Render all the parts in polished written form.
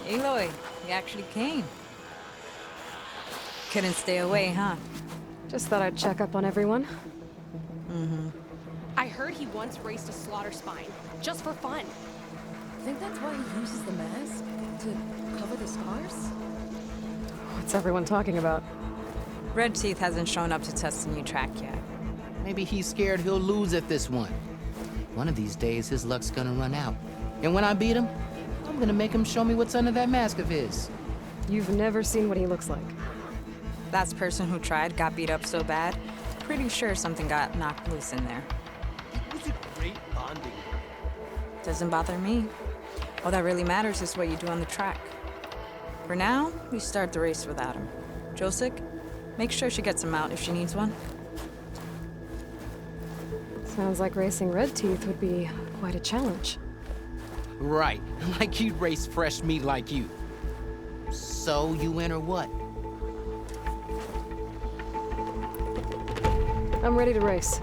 Aloy, you actually came. Couldn't stay away, huh? Just thought I'd check up on everyone. I heard he once raced a slaughter spine, just for fun. Think that's why he uses the mask? To cover the scars? What's everyone talking about? Red Teeth hasn't shown up to test the new track yet. Maybe he's scared he'll lose at this one. One of these days, his luck's gonna run out. And when I beat him, I'm gonna make him show me what's under that mask of his. You've never seen what he looks like. Last person who tried got beat up so bad, pretty sure something got knocked loose in there. It was a great bonding. Doesn't bother me. All that really matters is what you do on the track. For now, we start the race without him. Josik, make sure she gets him out if she needs one. Sounds like racing Red Teeth would be quite a challenge. Right, like he'd race fresh meat like you. So you win or what? I'm ready to race.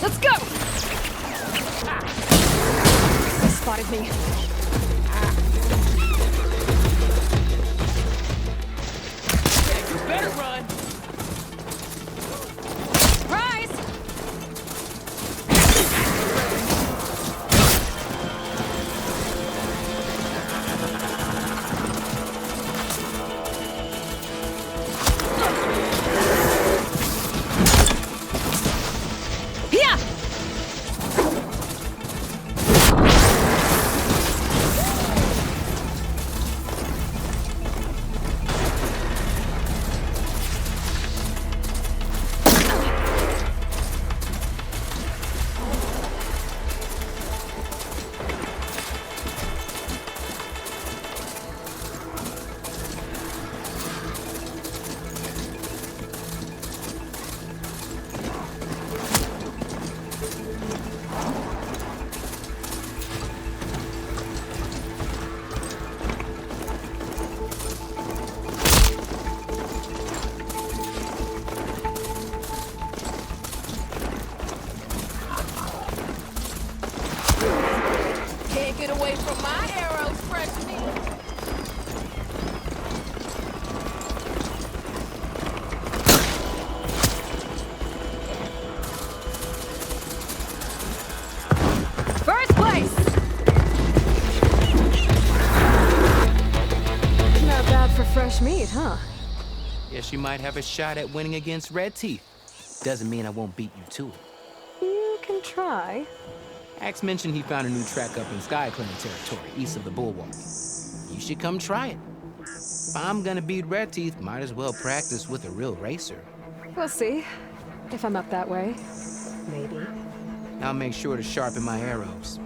Let's go! They spotted me. Yeah, you better run! Rise! away from my arrows, fresh meat. First place! Not bad for fresh meat, huh? Guess you might have a shot at winning against Red Teeth. Doesn't mean I won't beat you to it. You can try. Axe mentioned he found a new track up in Sky Clan territory, east of the Bulwark. You should come try it. If I'm gonna beat Red Teeth, might as well practice with a real racer. We'll see. If I'm up that way. Maybe. I'll make sure to sharpen my arrows.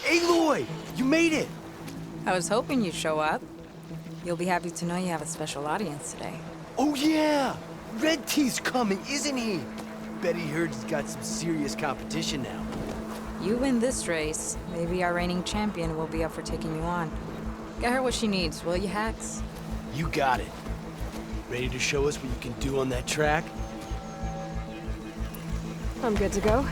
Aloy! You made it! I was hoping you'd show up. You'll be happy to know you have a special audience today. Oh yeah! Red Teeth's coming, isn't he? Bet he heard he's got some serious competition now. You win this race, maybe our reigning champion will be up for taking you on. Get her what she needs, will you, Hacks? You got it. Ready to show us what you can do on that track? I'm good to go.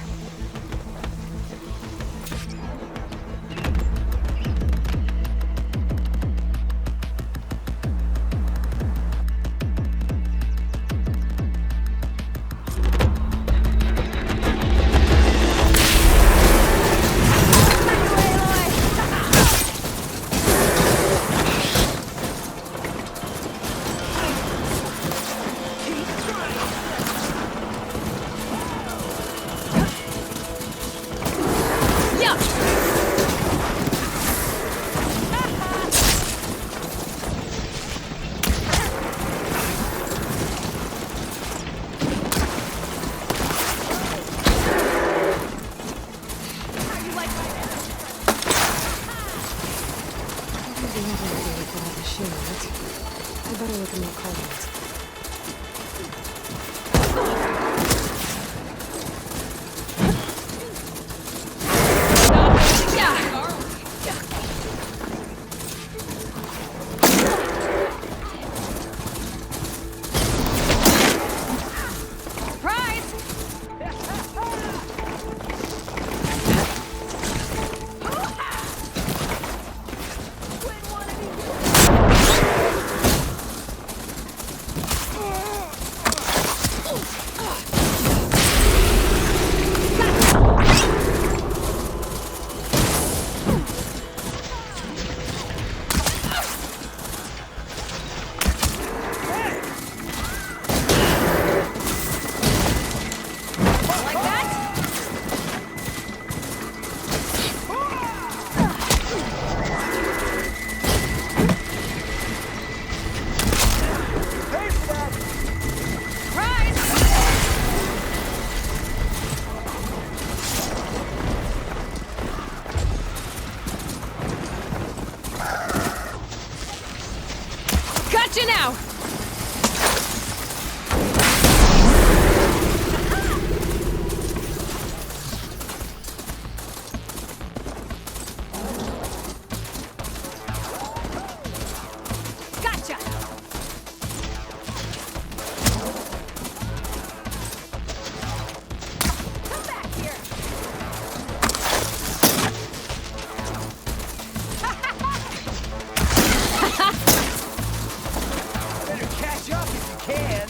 I better look at my cards. Gotcha now! Gotcha! can.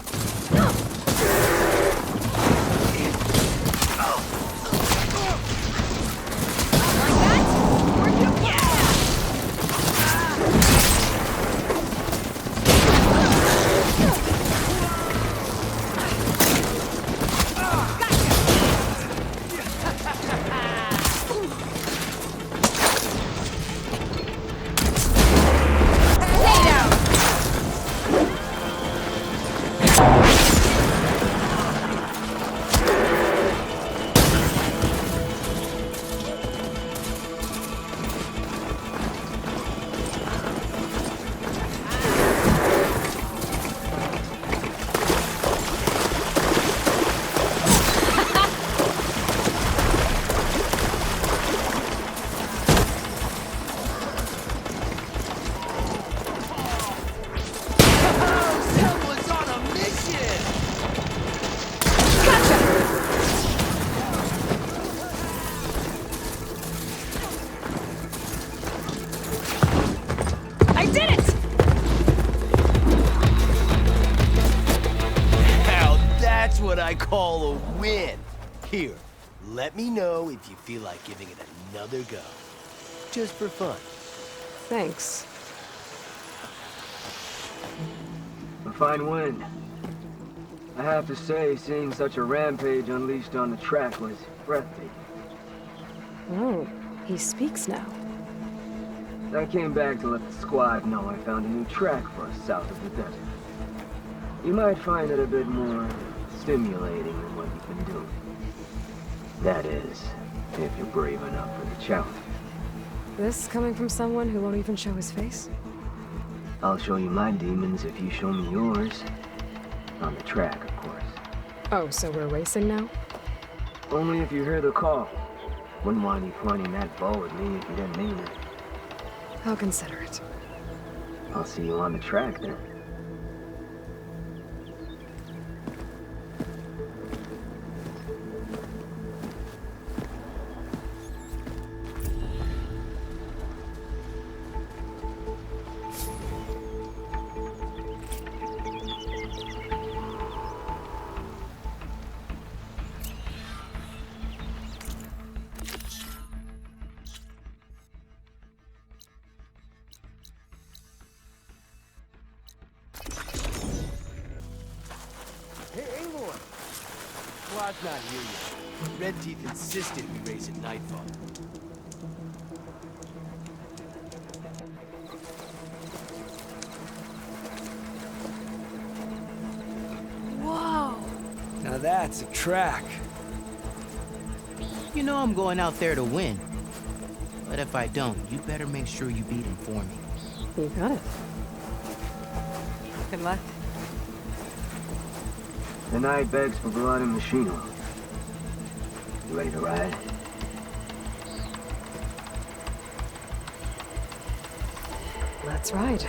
What I call a win. Here, let me know if you feel like giving it another go. Just for fun. Thanks. A fine win. I have to say, seeing such a rampage unleashed on the track was breathtaking. Oh, he speaks now. I came back to let the squad know I found a new track for us south of the desert. You might find it a bit more stimulating than what you've been doing. That is, if you're brave enough for the challenge. This coming from someone who won't even show his face? I'll show you my demons if you show me yours. On the track, of course. Oh, so we're racing now? Only if you hear the call. Wouldn't want you pointing that bow at me if you didn't mean it. I'll consider it. I'll see you on the track then. Squad's not here yet. Red Teeth insisted we race at nightfall. Whoa! Now that's a track. You know I'm going out there to win. But if I don't, you better make sure you beat him for me. You got it. Good luck. The night begs for blood and machine oil. You ready to ride? Let's ride.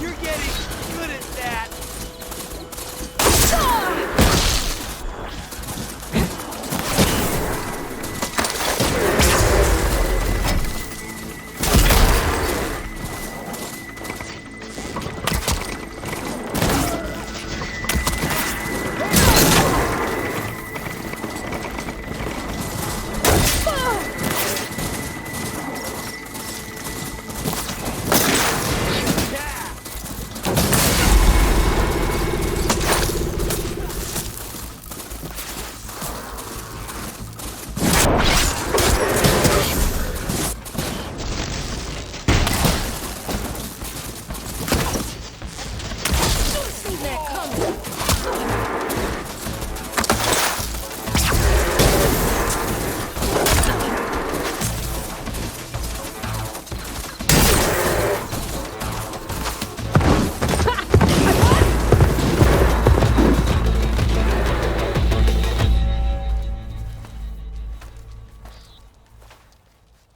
You're getting good at that.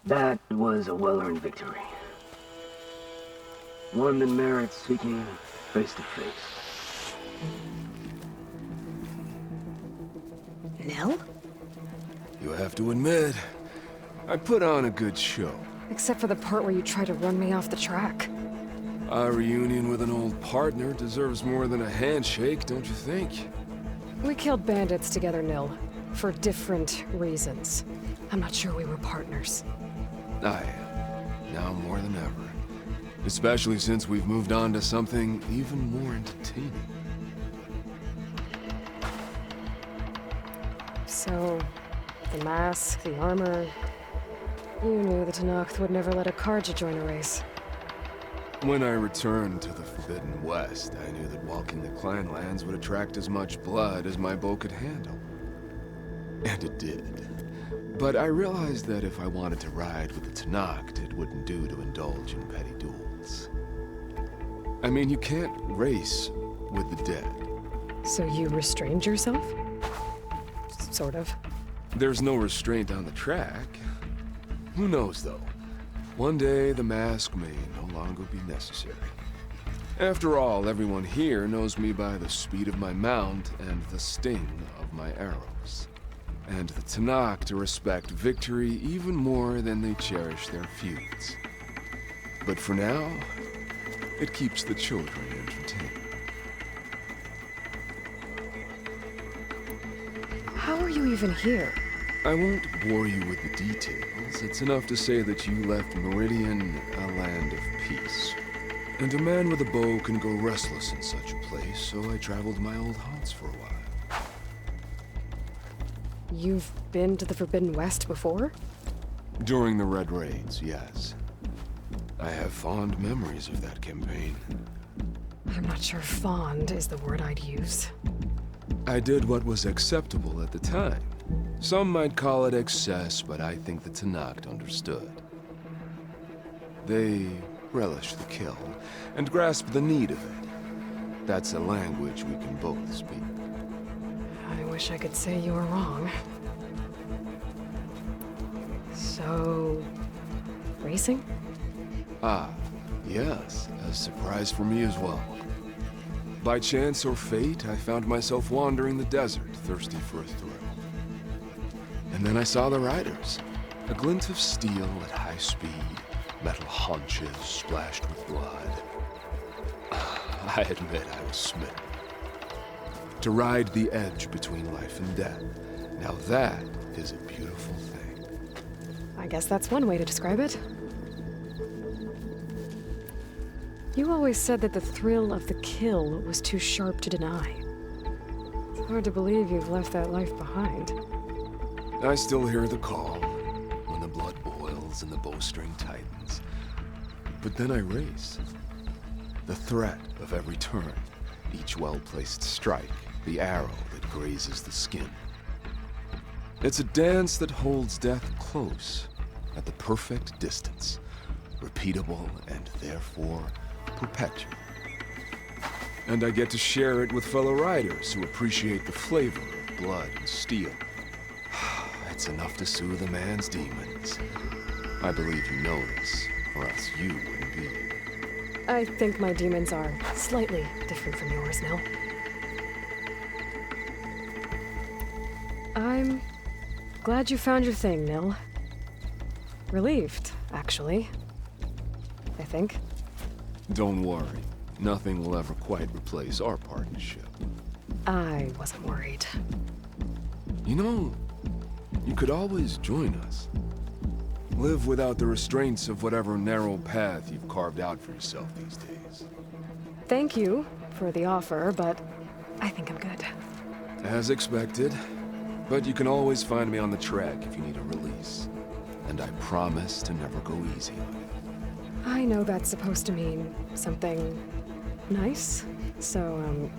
That was a well-earned victory. One that merits speaking face to face. Nell? You have to admit, I put on a good show. Except for the part where you try to run me off the track. A reunion with an old partner deserves more than a handshake, don't you think? We killed bandits together, Nil. For different reasons. I'm not sure we were partners. I am. Now more than ever. Especially since we've moved on to something even more entertaining. So, the mask, the armor... You knew the Tenakth would never let a Karja join a race. When I returned to the Forbidden West, I knew that walking the clan lands would attract as much blood as my bow could handle. And it did. But I realized that if I wanted to ride with the Tenakth, it wouldn't do to indulge in petty duels. I mean, you can't race with the dead. So you restrained yourself? Sort of. There's no restraint on the track. Who knows, though? One day, the mask may no longer be necessary. After all, everyone here knows me by the speed of my mount and the sting of my arrows. And the Tenakth respect victory even more than they cherish their feuds. But for now, it keeps the children entertained. How are you even here? I won't bore you with the details. It's enough to say that you left Meridian a land of peace. And a man with a bow can go restless in such a place, so I traveled my old haunts for a while. You've been to the Forbidden West before? During the Red Raids, yes. I have fond memories of that campaign. I'm not sure fond is the word I'd use. I did what was acceptable at the time. Some might call it excess, but I think the Tenakth understood. They relish the kill, and grasp the need of it. That's a language we can both speak. I wish I could say you were wrong. So... racing? Ah, yes, a surprise for me as well. By chance or fate, I found myself wandering the desert, thirsty for a thrill. And then I saw the riders. A glint of steel at high speed, metal haunches splashed with blood. I admit I was smitten. To ride the edge between life and death. Now that is a beautiful thing. I guess that's one way to describe it. You always said that the thrill of the kill was too sharp to deny. It's hard to believe you've left that life behind. I still hear the call, when the blood boils and the bowstring tightens. But then I race. The threat of every turn, each well-placed strike, the arrow that grazes the skin. It's a dance that holds death close, at the perfect distance, repeatable and therefore perpetual. And I get to share it with fellow riders who appreciate the flavor of blood and steel. It's enough to soothe a man's demons. I believe you know this, or else you wouldn't be here. I think my demons are slightly different from yours, Nell. I'm glad you found your thing, Nell. Relieved, actually. I think. Don't worry. Nothing will ever quite replace our partnership. I wasn't worried. You know, you could always join us. Live without the restraints of whatever narrow path you've carved out for yourself these days. Thank you for the offer, but I think I'm good. As expected. But you can always find me on the track if you need a release. And I promise to never go easy on you. I know that's supposed to mean something nice, so,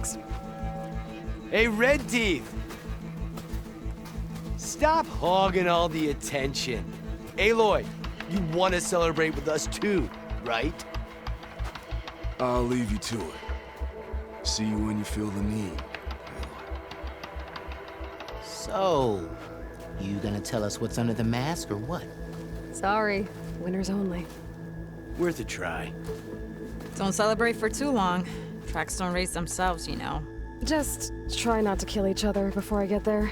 Thanks. Hey, Red Teeth! Stop hogging all the attention. Aloy, you want to celebrate with us too, right? I'll leave you to it. See you when you feel the need. So, you gonna tell us what's under the mask or what? Sorry, winners only. Worth a try. Don't celebrate for too long. Tracks don't race themselves, you know. Just try not to kill each other before I get there.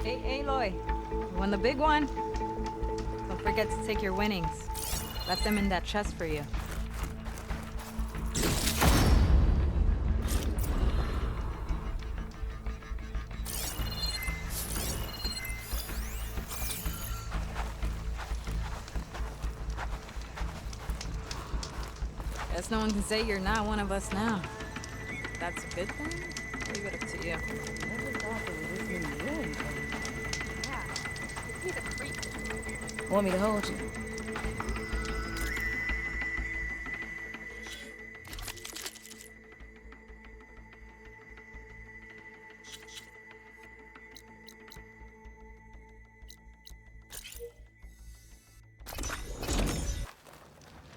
Hey, Aloy. You won the big one. Don't forget to take your winnings. Left them in that chest for you. Guess no one can say you're not one of us now. That's a good thing? I'll leave it up to you. Never thought there was this many rooms. Yeah, he's a creep. Want me to hold you?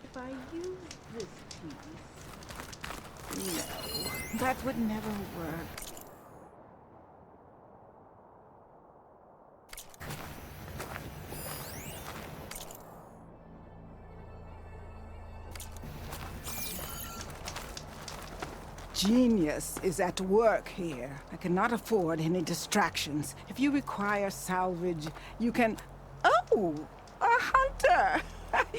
If I use this piece... No, that would never work. Genius is at work here. I cannot afford any distractions. If you require salvage, you can... Oh! A hunter!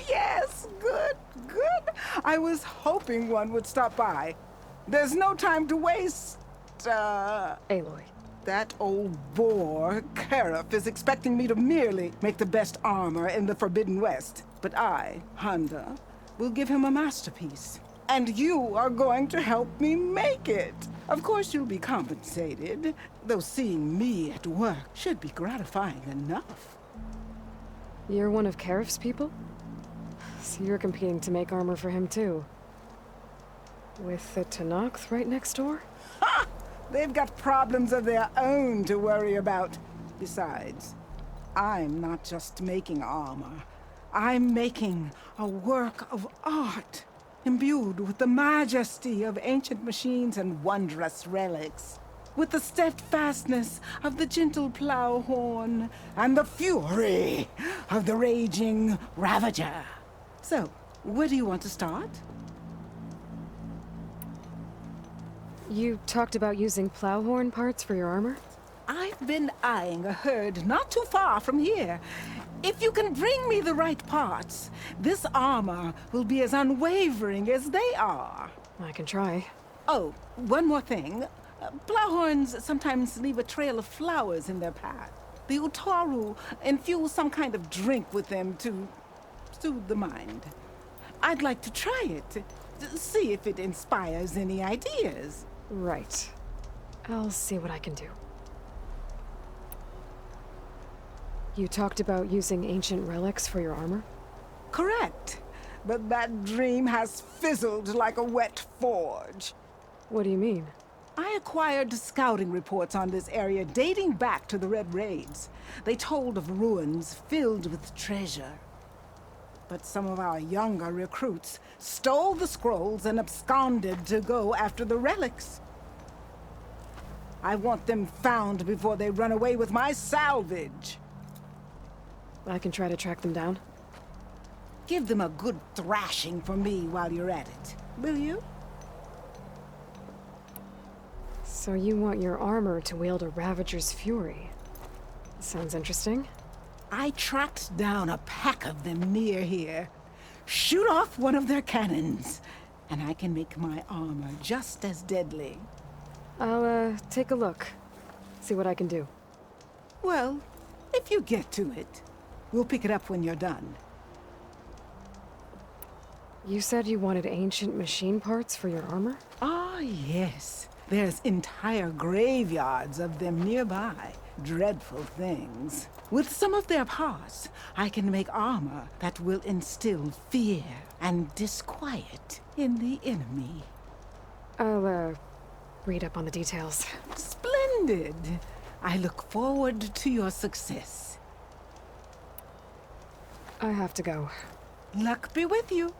Yes, good, good. I was hoping one would stop by. There's no time to waste, Aloy. That old boar, Karif, is expecting me to merely make the best armor in the Forbidden West. But I, Honda, will give him a masterpiece. And you are going to help me make it. Of course you'll be compensated, though seeing me at work should be gratifying enough. You're one of Karif's people? So you're competing to make armor for him too. With the Tenakth right next door? Ha! They've got problems of their own to worry about. Besides, I'm not just making armor. I'm making a work of art, imbued with the majesty of ancient machines and wondrous relics, with the steadfastness of the gentle plow horn and the fury of the raging Ravager. So, where do you want to start? You talked about using plowhorn parts for your armor? I've been eyeing a herd not too far from here. If you can bring me the right parts, this armor will be as unwavering as they are. I can try. Oh, one more thing. Plowhorns sometimes leave a trail of flowers in their path. The Utaru infuse some kind of drink with them to soothe the mind. I'd like to try it, to see if it inspires any ideas. Right. I'll see what I can do. You talked about using ancient relics for your armor? Correct. But that dream has fizzled like a wet forge. What do you mean? I acquired scouting reports on this area dating back to the Red Raids. They told of ruins filled with treasure. But some of our younger recruits stole the scrolls and absconded to go after the relics. I want them found before they run away with my salvage. I can try to track them down. Give them a good thrashing for me while you're at it, will you? So you want your armor to wield a Ravager's fury. Sounds interesting. I tracked down a pack of them near here. Shoot off one of their cannons, and I can make my armor just as deadly. I'll, take a look. See what I can do. Well, if you get to it, we'll pick it up when you're done. You said you wanted ancient machine parts for your armor? Ah, yes. There's entire graveyards of them nearby. Dreadful things. With some of their parts, I can make armor that will instill fear and disquiet in the enemy. I'll, read up on the details. Splendid. I look forward to your success. I have to go. Luck be with you.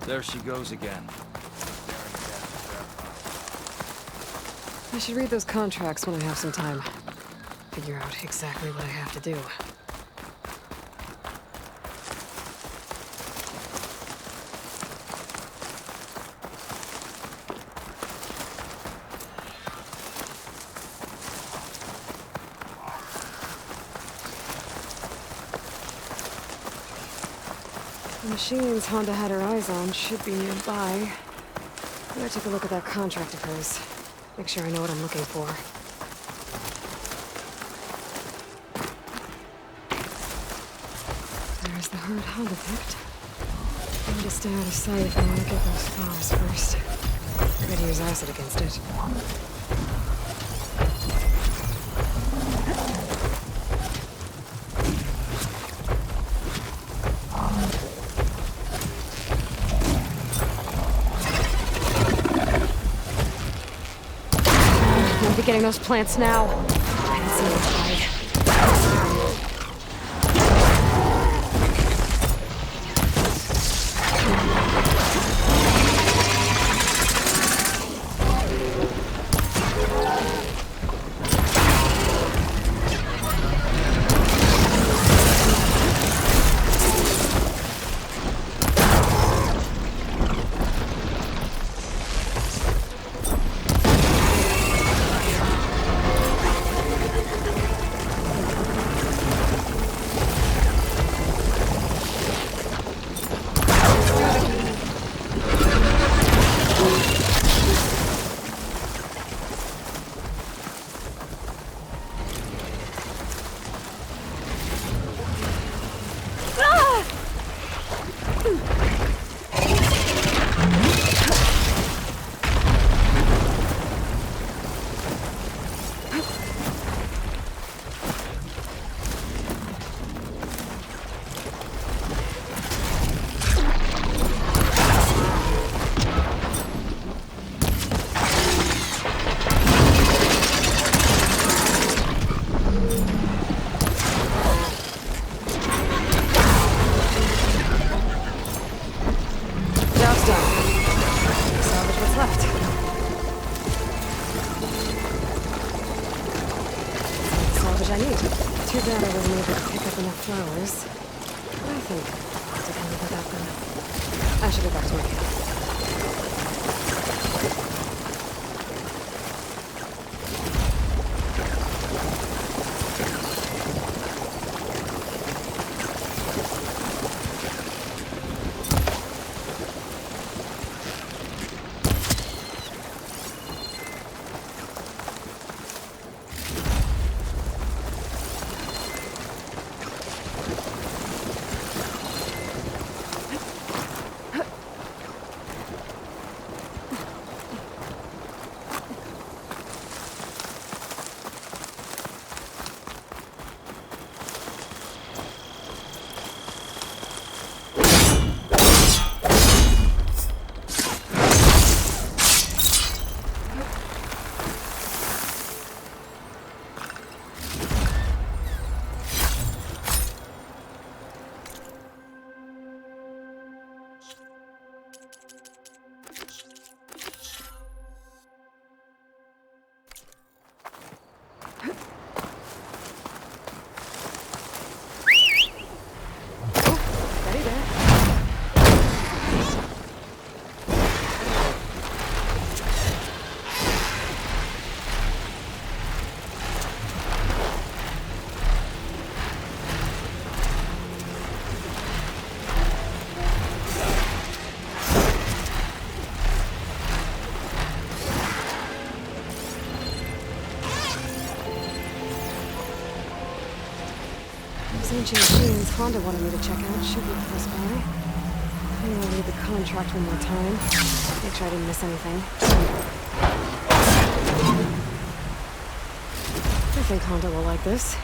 There she goes again. I should read those contracts when I have some time. Figure out exactly what I have to do. The machines Honda had her eyes on should be nearby. I'm gonna take a look at that contract of hers. Make sure I know what I'm looking for. There's the herd Honda picked. I need to stay out of sight if I want to get those flowers first. I'm gonna use acid against it. Getting those plants now. I can see what's Too bad I wasn't able to pick up enough flowers. I think I did handle without them. I should go back to my camp. Those ancient machines Honda wanted me to check out should be close by. I'm gonna read the contract one more time. Make sure I didn't miss anything. I think Honda will like this.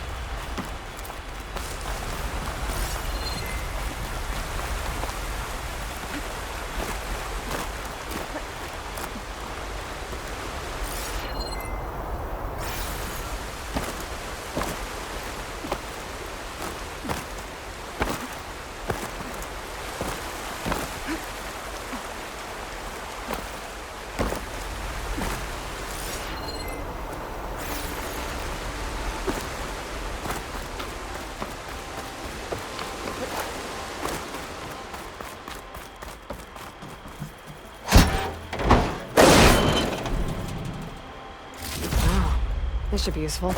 This should be useful.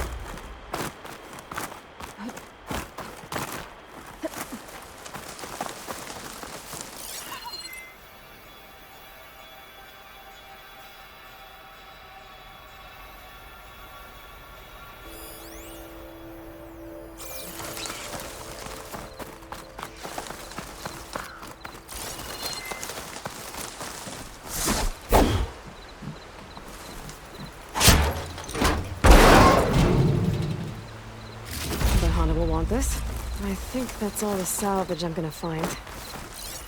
Will want this. I think that's all the salvage I'm gonna find.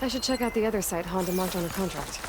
I should check out the other site Honda marked on her contract.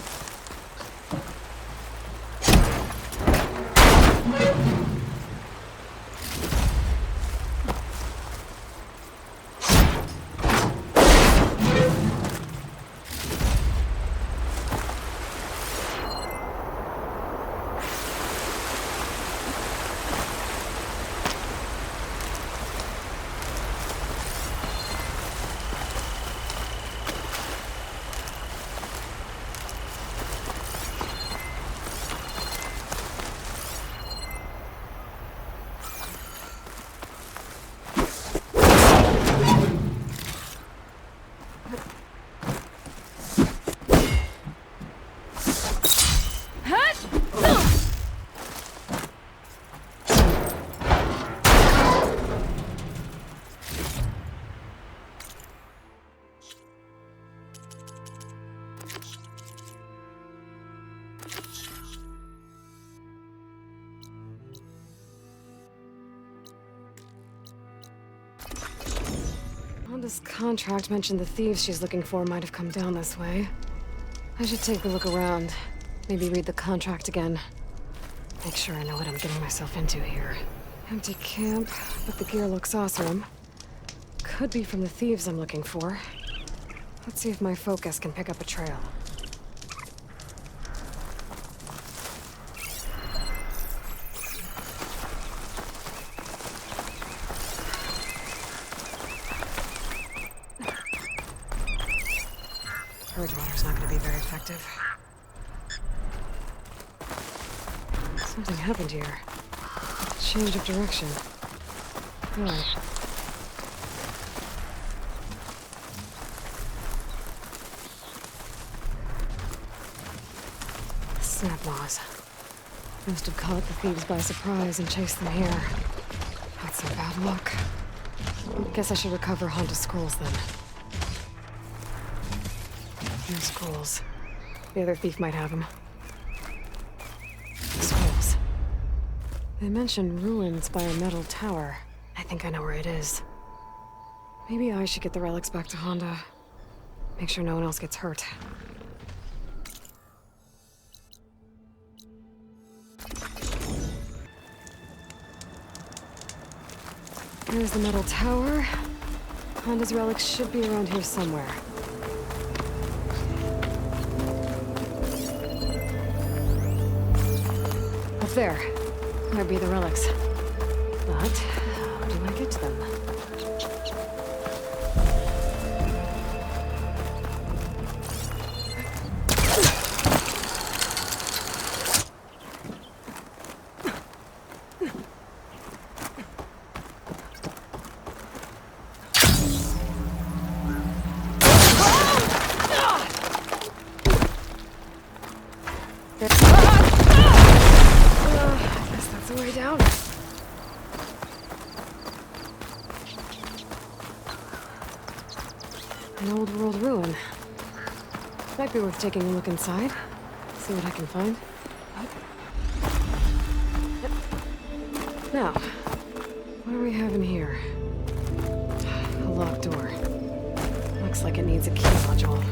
Honda's contract mentioned the thieves she's looking for might have come down this way. I should take a look around. Maybe read the contract again. Make sure I know what I'm getting myself into here. Empty camp, but the gear looks awesome. Could be from the thieves I'm looking for. Let's see if my focus can pick up a trail. Water's not going to be very effective. Something happened here. Change of direction. Why? Snap laws. Must have caught the thieves by surprise and chased them here. That's some bad luck. Guess I should recover Honda's scrolls then. No scrolls. The other thief might have them. Scrolls. They mentioned ruins by a metal tower. I think I know where it is. Maybe I should get the relics back to Honda. Make sure no one else gets hurt. Here's the metal tower. Honda's relics should be around here somewhere. Up there. Might be the relics. But how do I get to them? An old world ruin. Might be worth taking a look inside. See what I can find. Now, what do we have in here? A locked door. Looks like it needs a key module.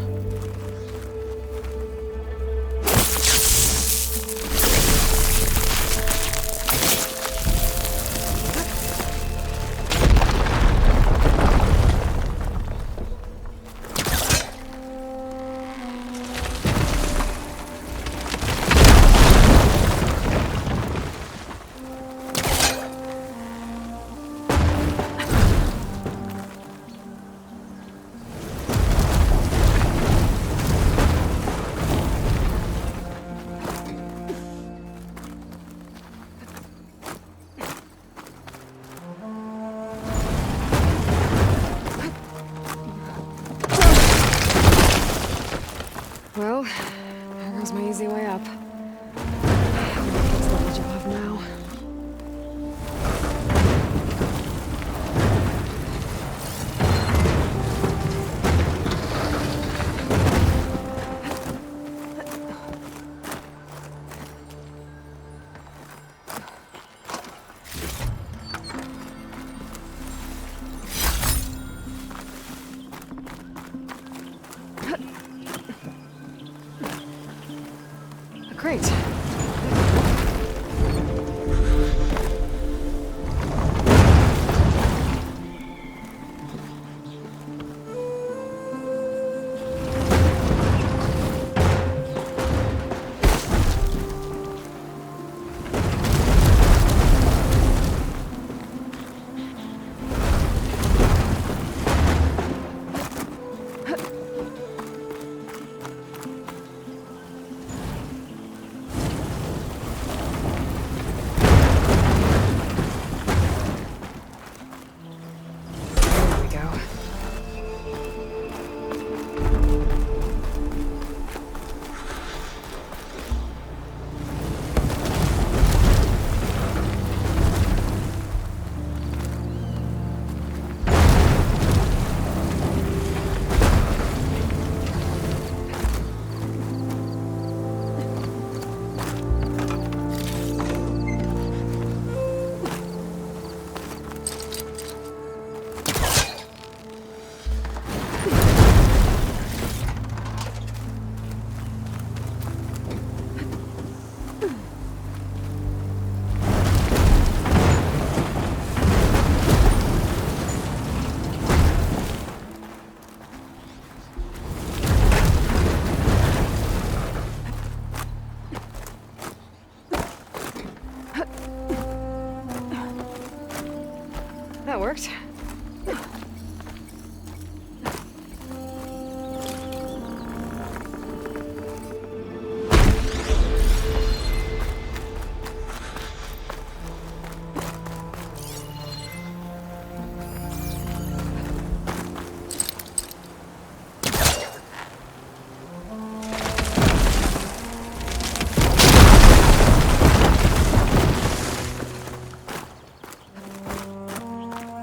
Well, there goes my easy way up. What's the ledge above now? Great. That worked.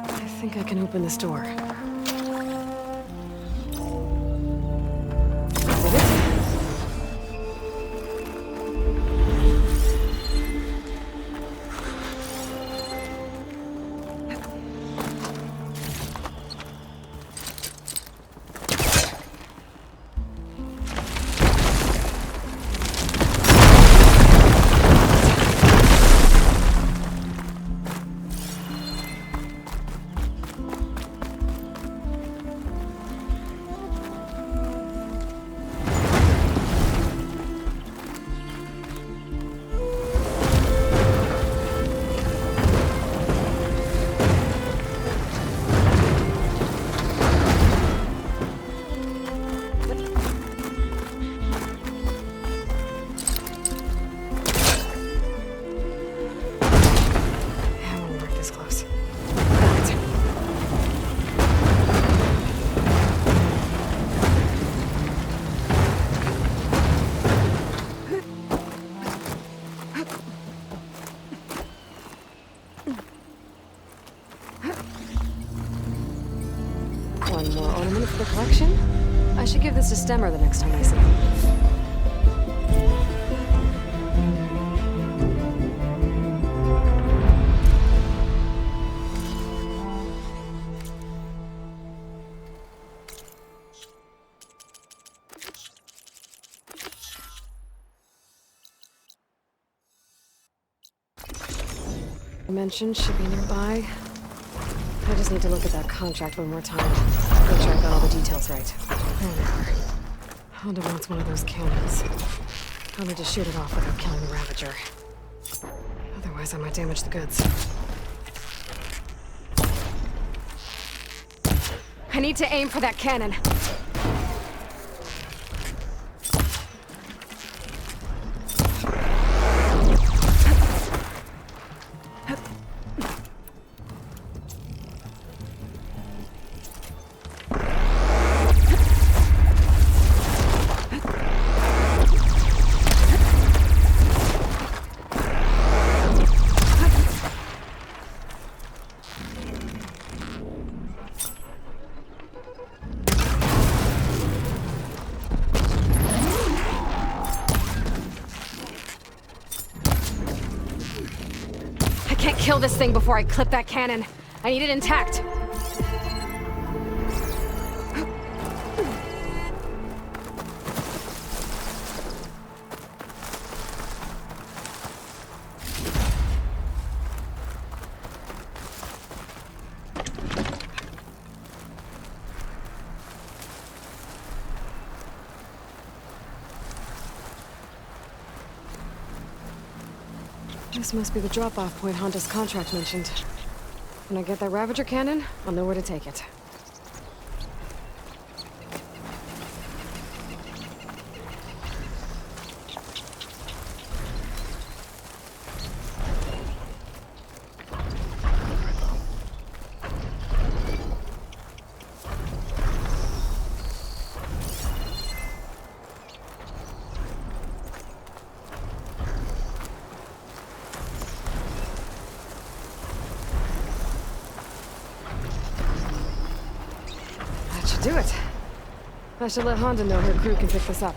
I think I can open this door. One more ornament for the collection? I should give this to Stemmer the next time I see him. mentioned should be nearby. I just need to look at that contract one more time. Make sure I got all the details right. There they are. Honda wants one of those cannons. I'll need to shoot it off without killing the Ravager. Otherwise, I might damage the goods. I need to aim for that cannon. Kill this thing before I clip that cannon. I need it intact. This must be the drop-off point Honda's contract mentioned. When I get that Ravager cannon, I'll know where to take it. Do it. I should let Honda know her crew can pick this up.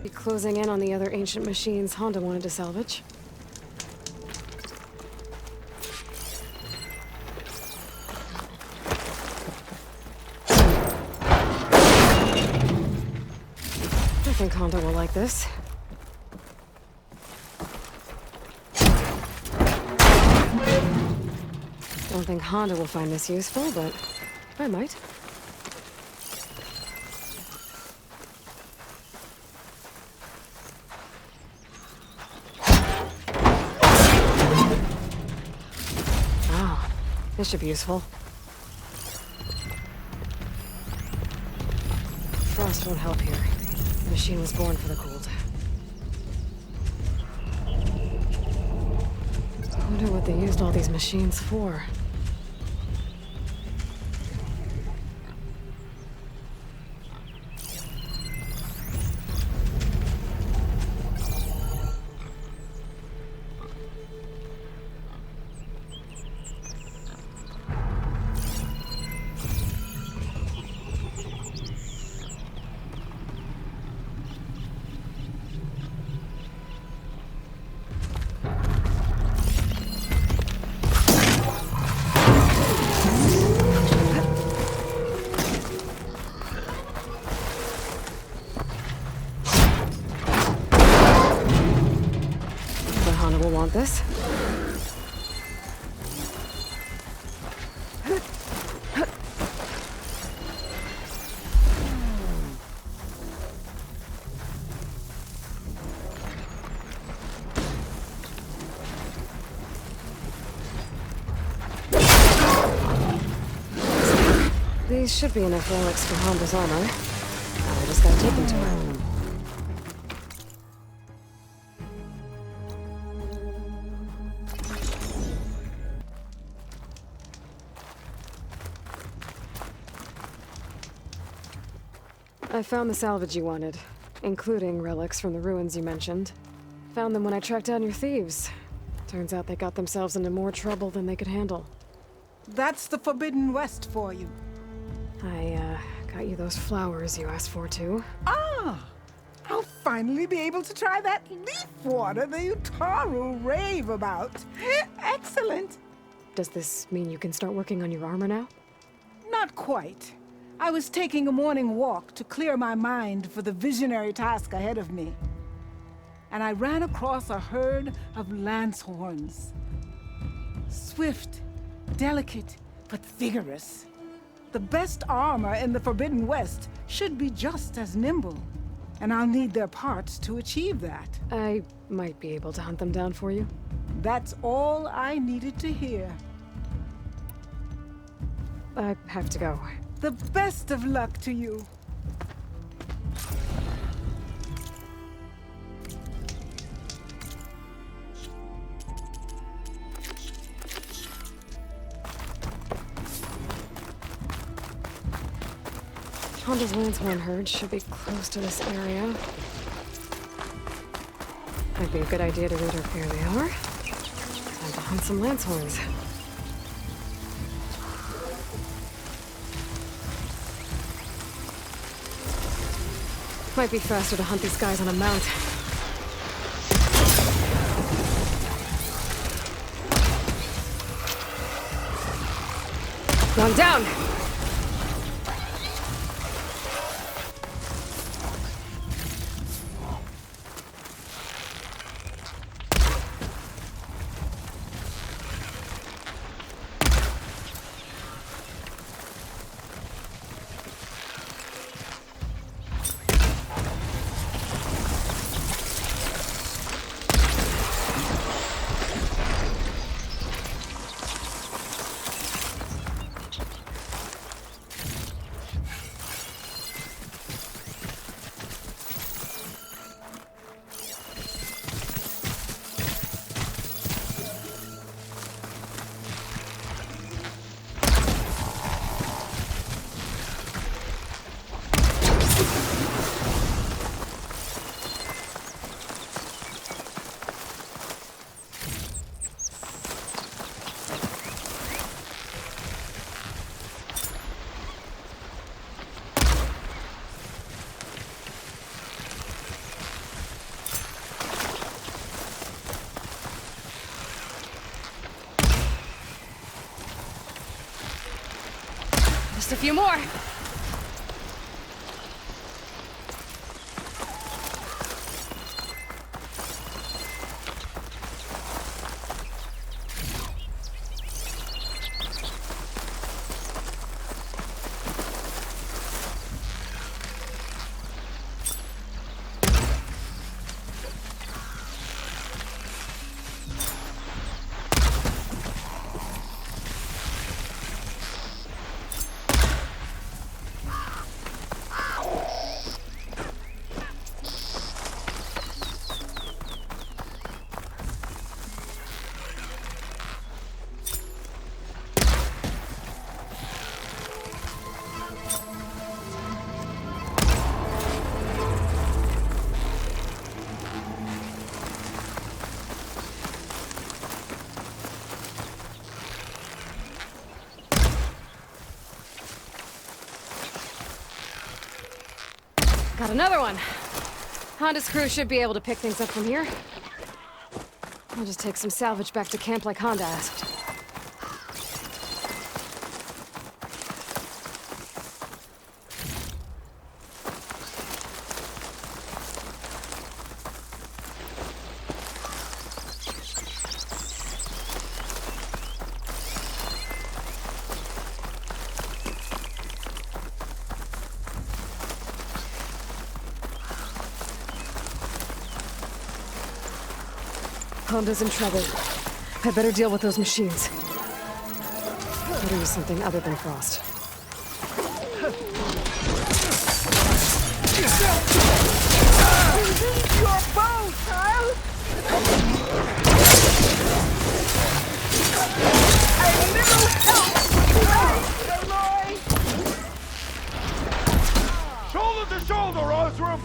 Be closing in on the other ancient machines Honda wanted to salvage. I think Honda will like this. Don't think Honda will find this useful, but I might. Wow, this should be useful. Frost won't help here. The machine was born for the cold. I wonder what they used all these machines for. This? These should be enough relics for Honda's armor. I just gotta take them to her. I found the salvage you wanted, including relics from the ruins you mentioned. Found them when I tracked down your thieves. Turns out they got themselves into more trouble than they could handle. That's the Forbidden West for you. I Got you those flowers you asked for, too. Ah! I'll finally be able to try that leaf water the Utaru rave about. Excellent! Does this mean you can start working on your armor now? Not quite. I was taking a morning walk to clear my mind for the visionary task ahead of me. And I ran across a herd of lancehorns. Swift, delicate, but vigorous. The best armor in the Forbidden West should be just as nimble. And I'll need their parts to achieve that. I might be able to hunt them down for you. That's all I needed to hear. I have to go. The best of luck to you. Honda's Lancehorn herd should be close to this area. Might be a good idea to read how fair they are. Time to hunt some Lancehorns. Might be faster to hunt these guys on a mount. One down! Just a few more. Got another one. Honda's crew should be able to pick things up from here. I'll just take some salvage back to camp like Honda asked. Honda's in trouble. I better deal with those machines. Better use something other than frost. Your bow, child! A little help! Right, Aloy! Shoulder to shoulder, Osram!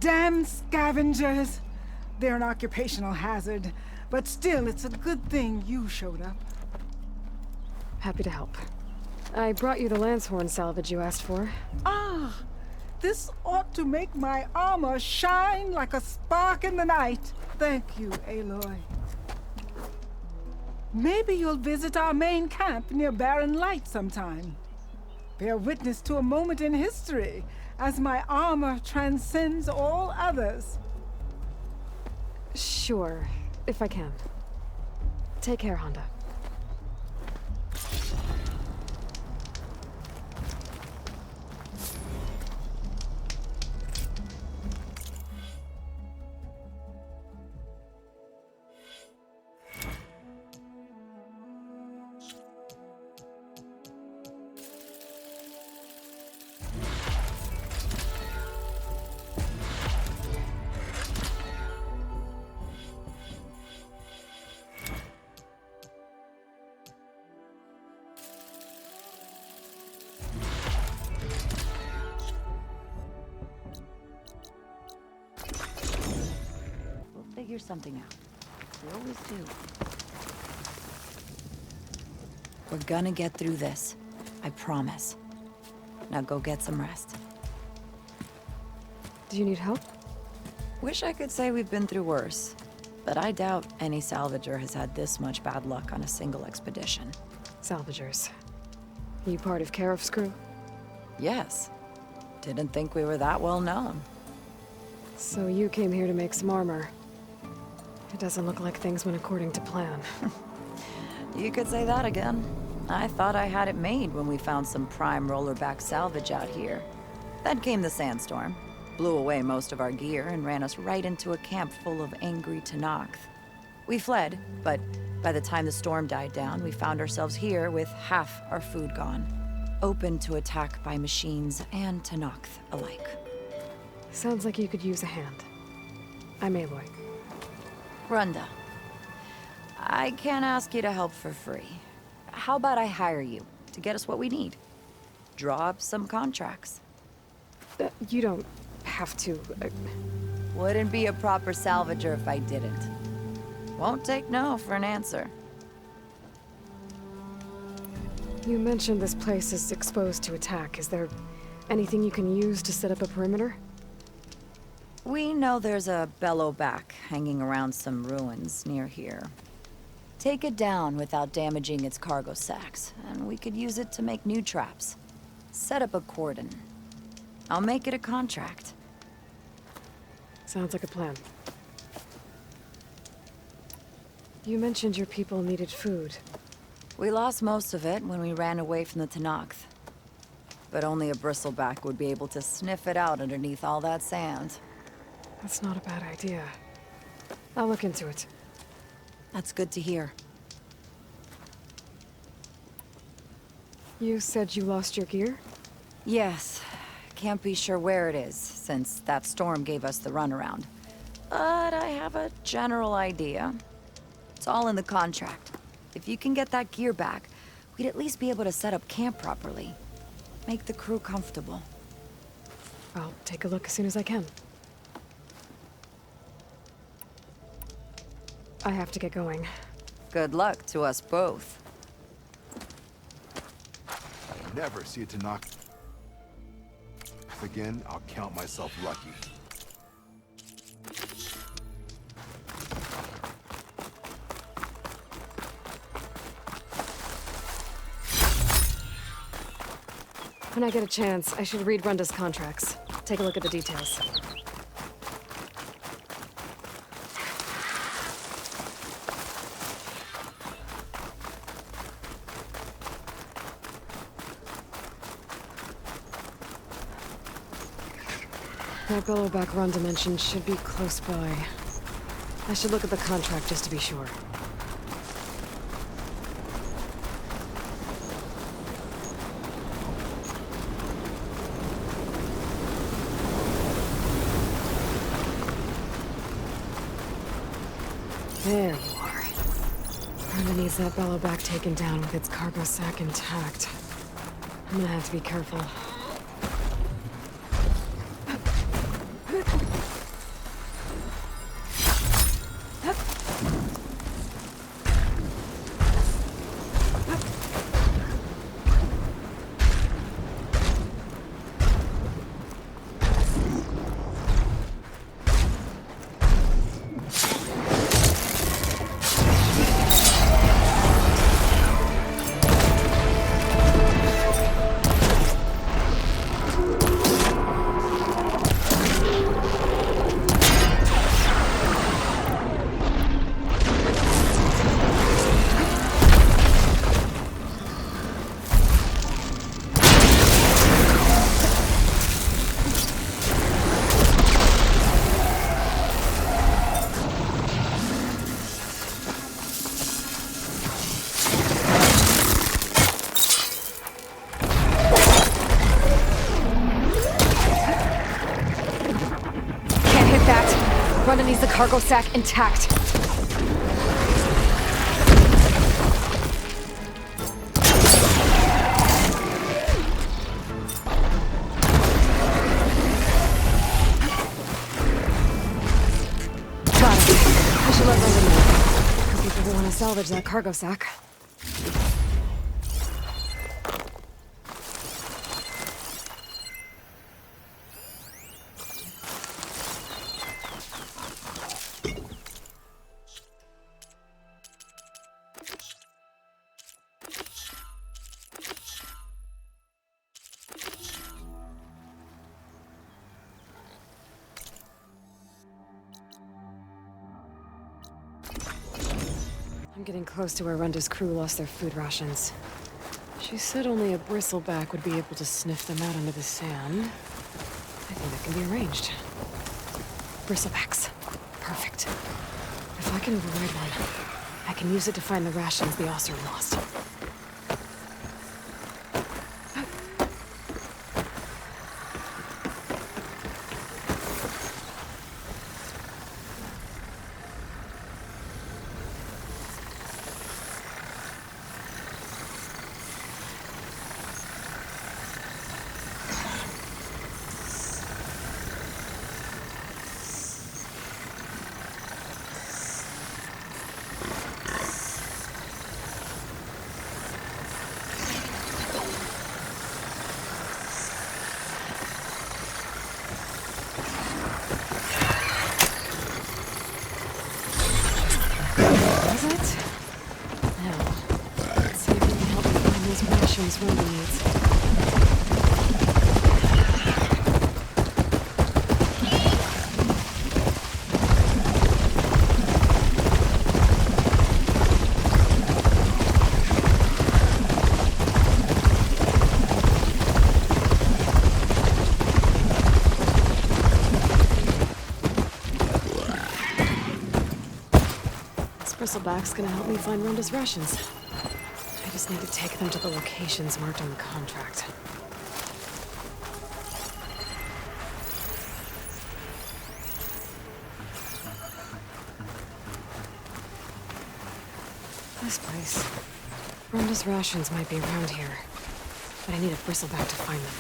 Damn scavengers! They're an occupational hazard, but still, it's a good thing you showed up. Happy to help. I brought you the Lancehorn salvage you asked for. Ah! This ought to make my armor shine like a spark in the night. Thank you, Aloy. Maybe you'll visit our main camp near Barren Light sometime. Bear witness to a moment in history, as my armor transcends all others. Sure, if I can. Take care, Honda. Figure something out. We always do. We're gonna get through this. I promise. Now go get some rest. Do you need help? Wish I could say we've been through worse, but I doubt any salvager has had this much bad luck on a single expedition. Salvagers. You part of Karif's crew? Yes. Didn't think we were that well known. So you came here to make some armor. It doesn't look like things went according to plan. You could say that again. I thought I had it made when we found some prime rollerback salvage out here. Then came the sandstorm, blew away most of our gear, and ran us right into a camp full of angry Tenakth. We fled, but by the time the storm died down, we found ourselves here with half our food gone, open to attack by machines and Tenakth alike. Sounds like you could use a hand. I'm Aloy. Runda, I can't ask you to help for free. How about I hire you to get us what we need? Draw up some contracts. You don't have to. Wouldn't be a proper salvager if I didn't. Won't take no for an answer. You mentioned this place is exposed to attack. Is there anything you can use to set up a perimeter? We know there's a bellowback hanging around some ruins near here. Take it down without damaging its cargo sacks, and we could use it to make new traps. Set up a cordon. I'll make it a contract. Sounds like a plan. You mentioned your people needed food. We lost most of it when we ran away from the Tenakth. But only a bristleback would be able to sniff it out underneath all that sand. That's not a bad idea. I'll look into it. That's good to hear. You said you lost your gear? Yes. Can't be sure where it is, since that storm gave us the runaround. But I have a general idea. It's all in the contract. If you can get that gear back, we'd at least be able to set up camp properly. Make the crew comfortable. I'll take a look as soon as I can. I have to get going. Good luck to us both. I never see it to knock. Again, I'll count myself lucky. When I get a chance, I should read Runda's contracts. Take a look at the details. That bellowback Runda mentioned should be close by. I should look at the contract just to be sure. There you are. Runda needs that bellowback taken down with its cargo sack intact. I'm gonna have to be careful. Runda needs the cargo sack intact. Got it. I should let Runda know. Hope people will want to salvage that cargo sack. I'm getting close to where Runda's crew lost their food rations. She said only a bristleback would be able to sniff them out under the sand. I think that can be arranged. Bristlebacks. Perfect. If I can override one, I can use it to find the rations the Osir lost. Runda needs. This bristleback's gonna help me find Runda's rations. I just need to take them to the locations marked on the contract. This place. Runda's rations might be around here, but I need a bristleback to find them.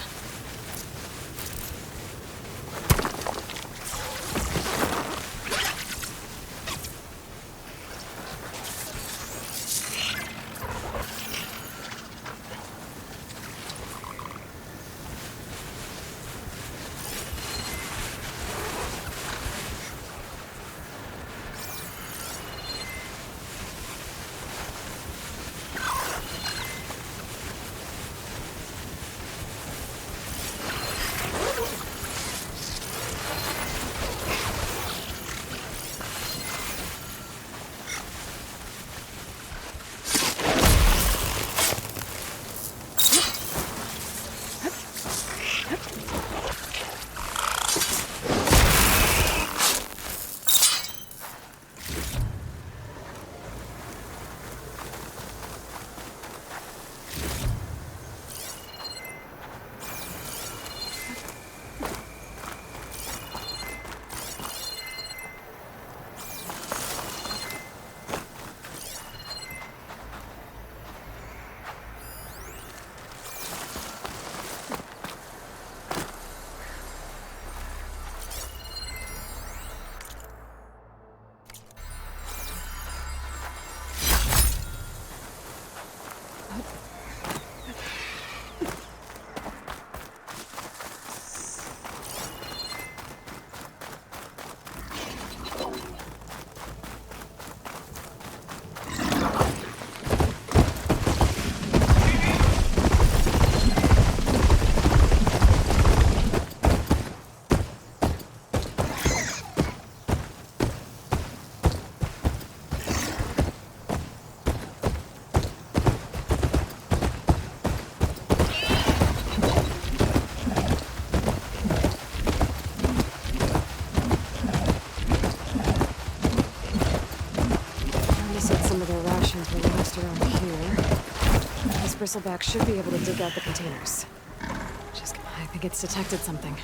Bristleback should be able to dig out the containers. I think it's detected something.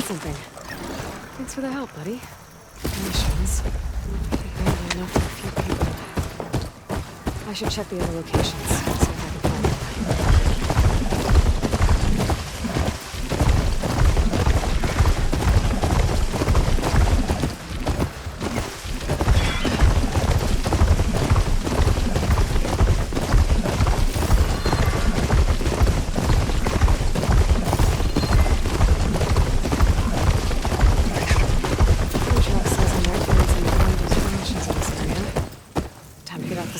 Something. Thanks for the help, buddy. Missions. Barely enough for a few people. I should check the other locations, see if I can find them.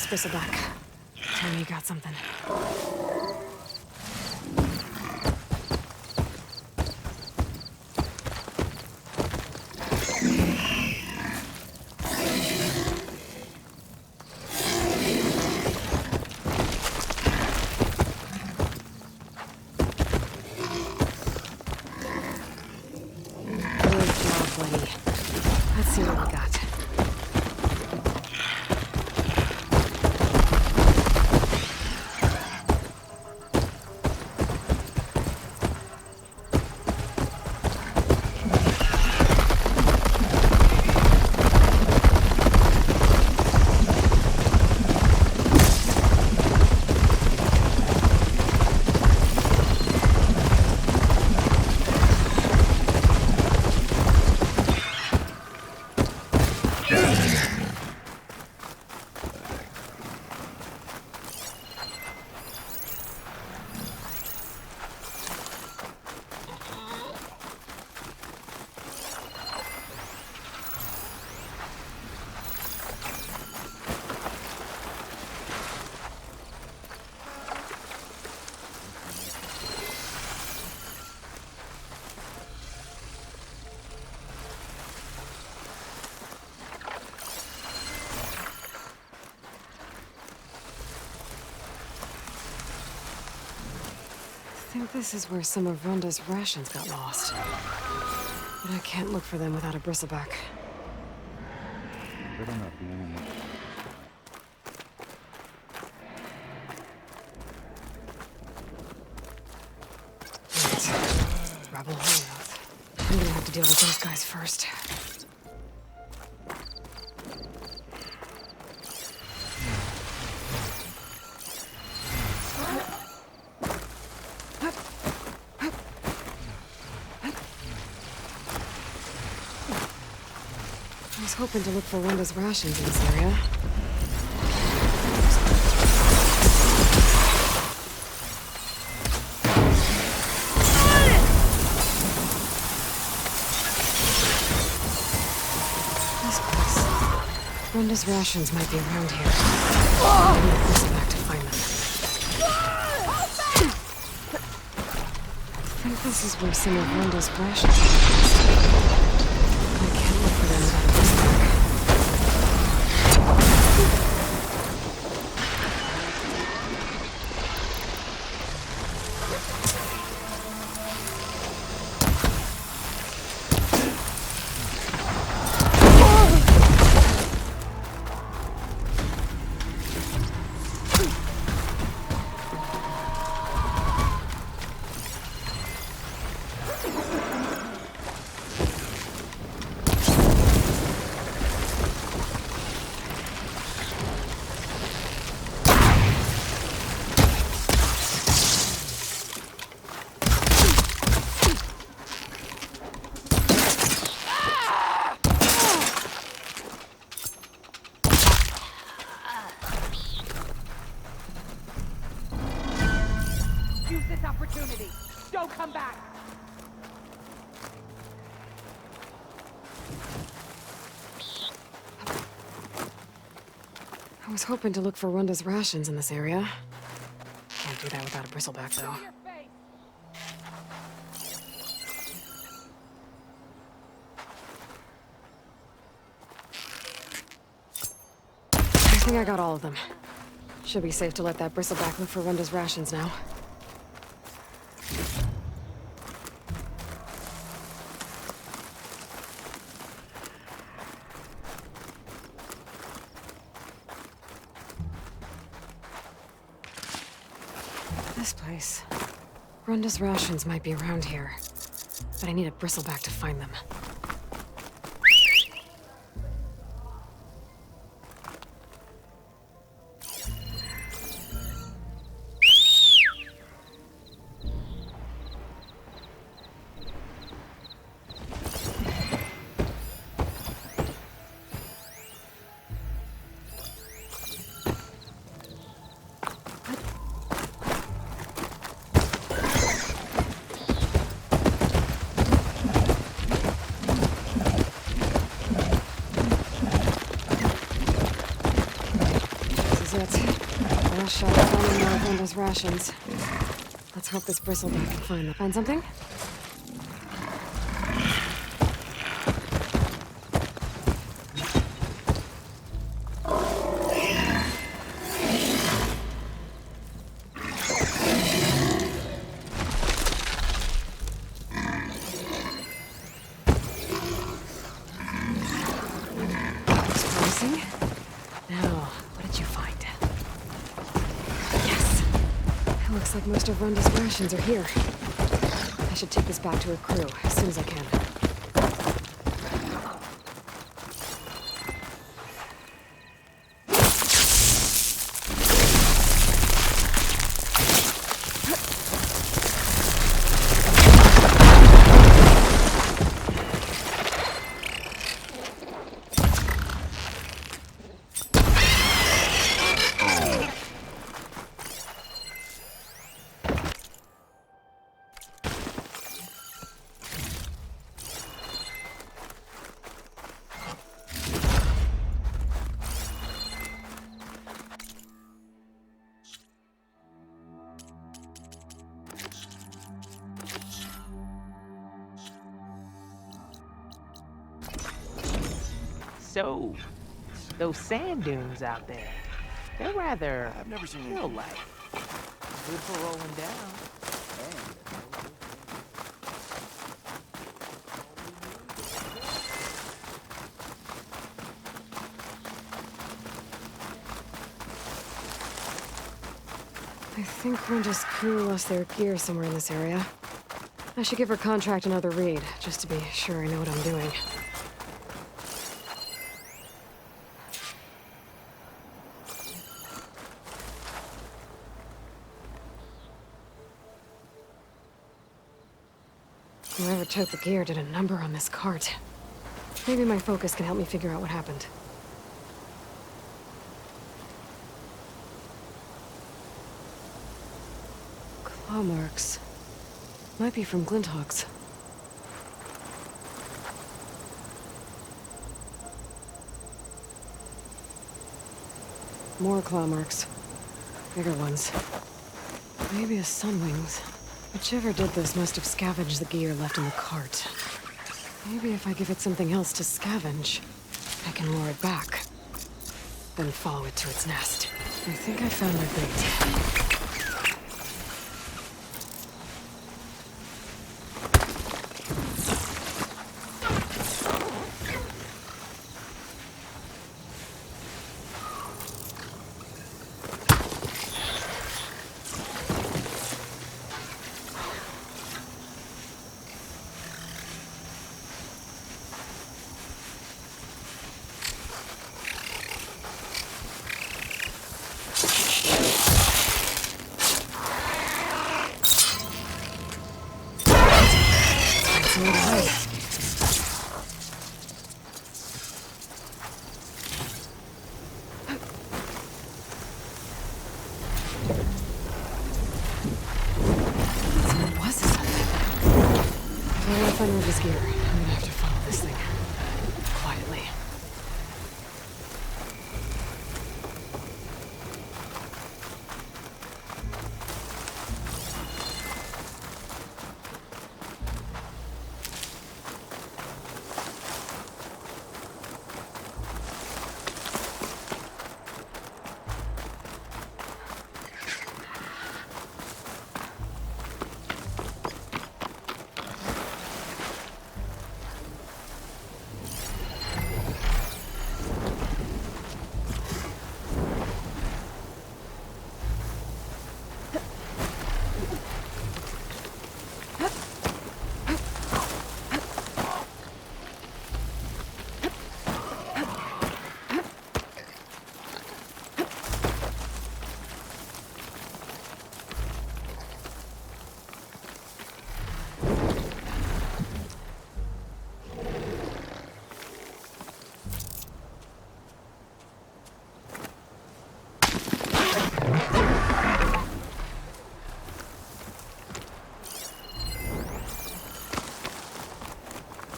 Bristleback. Tell me you got something. Good job, buddy. Let's see what we got. I think this is where some of Rhonda's rations got lost. But I can't look for them without a bristleback. Wait. Rebel holdout. I'm gonna have to deal with those guys first. I was hoping to look for Rhonda's rations in this area. This place. Rhonda's rations might be around here. I need to listen back to find them. I think this is where some of Rhonda's rations are. I can't look for them without a bristleback. don't come back! I was hoping to look for Runda's rations in this area. Can't do that without a bristleback, though. I think I got all of them. Should be safe to let that bristleback look for Runda's rations now. This place. Runda's rations might be around here, but I need a bristleback to find them. Last shot at finding more of Runda's rations. Let's hope this bristleback can find them. Find something? Looks promising. Now, what did you find? Yes! It looks like most of Runda's rations are here. I should take this back to her crew as soon as I can. So, those sand dunes out there, they're rather I've never seen hill-like. Good for rolling down. I think Runda's crew lost their gear somewhere in this area. I should give her contract another read, just to be sure I know what I'm doing. Whoever took the gear did a number on this cart. Maybe my focus can help me figure out what happened. Claw marks. Might be from Glinthawks. More claw marks. Bigger ones. Maybe a sunwings. Whichever did this must have scavenged the gear left in the cart. Maybe if I give it something else to scavenge, I can lure it back. Then follow it to its nest. I think I found my bait. What was this? So I gotta find Ruby's gear. I'm gonna have to follow this thing. Quietly.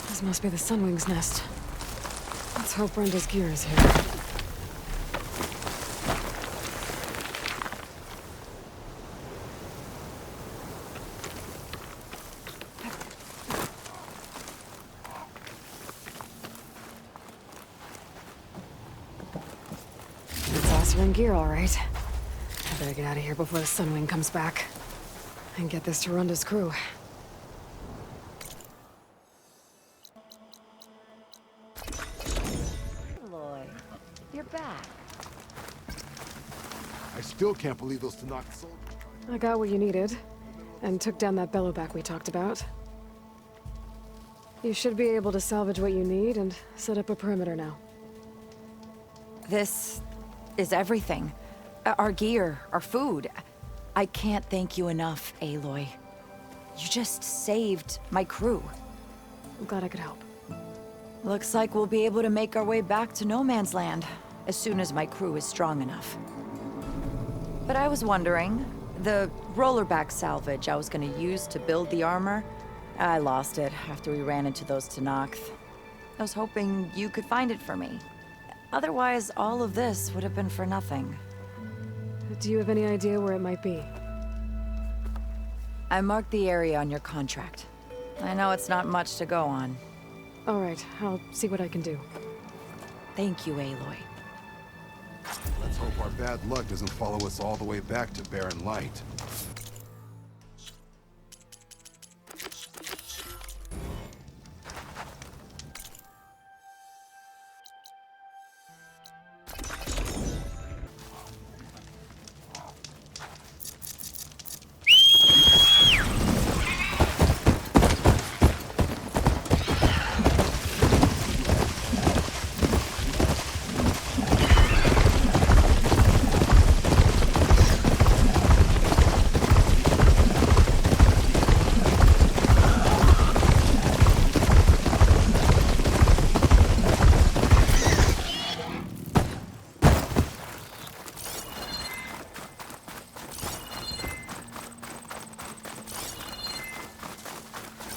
This must be the Sunwing's nest. Let's hope Brenda's gear is here. It's Oscar gear, all right. I better get out of here before the Sunwing comes back. And get this to Ronda's crew. You're back. I still can't believe those Tanakh soldiers. I got what you needed, and took down that bellowback we talked about. You should be able to salvage what you need and set up a perimeter now. This is everything. Our gear, our food. I can't thank you enough, Aloy. You just saved my crew. I'm glad I could help. Looks like we'll be able to make our way back to No Man's Land as soon as my crew is strong enough. But I was wondering, the rollerback salvage I was gonna use to build the armor, I lost it after we ran into those Tanakh. I was hoping you could find it for me. Otherwise, all of this would have been for nothing. Do you have any idea where it might be? I marked the area on your contract. I know it's not much to go on. All right, I'll see what I can do. Thank you, Aloy. Let's hope our bad luck doesn't follow us all the way back to Barren Light.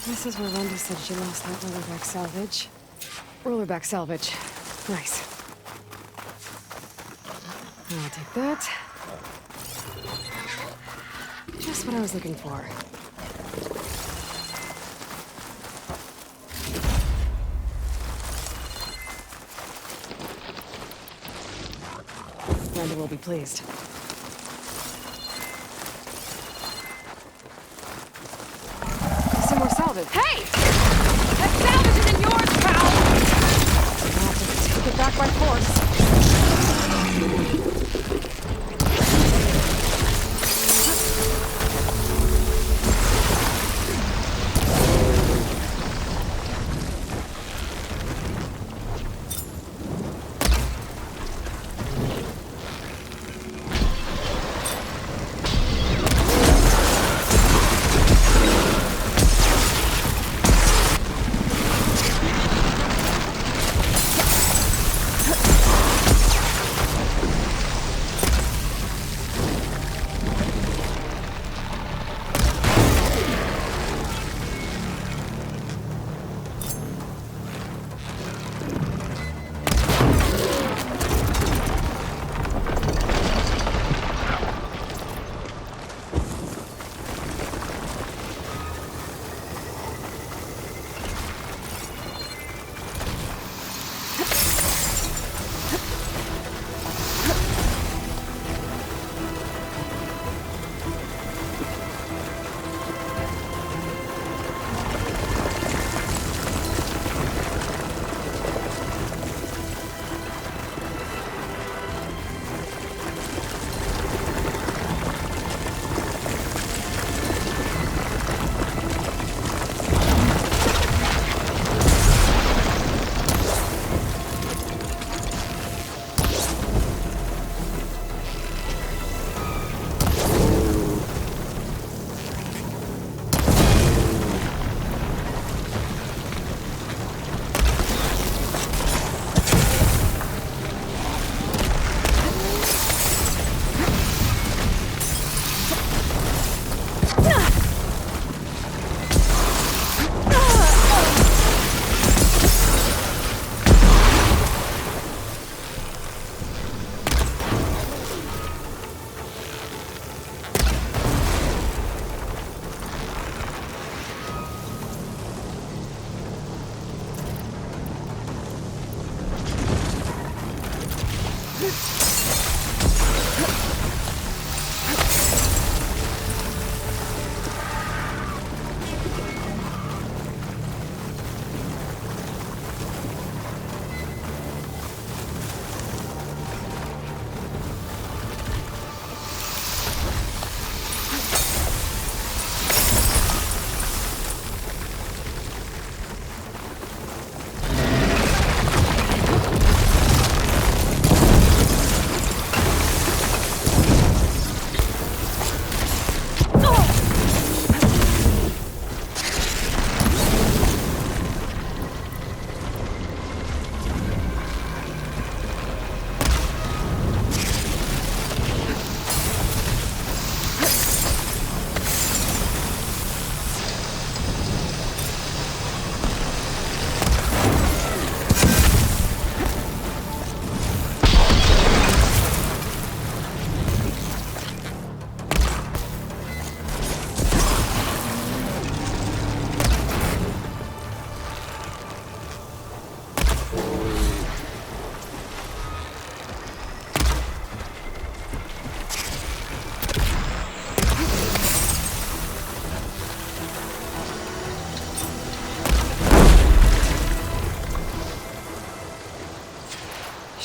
This is where Ronda said she lost that rollerback salvage. Rollerback salvage. Nice. I'll take that. Just what I was looking for. Ronda will be pleased. Some more salvage. Hey! That salvage isn't yours, pal! I'll have to take it back by force.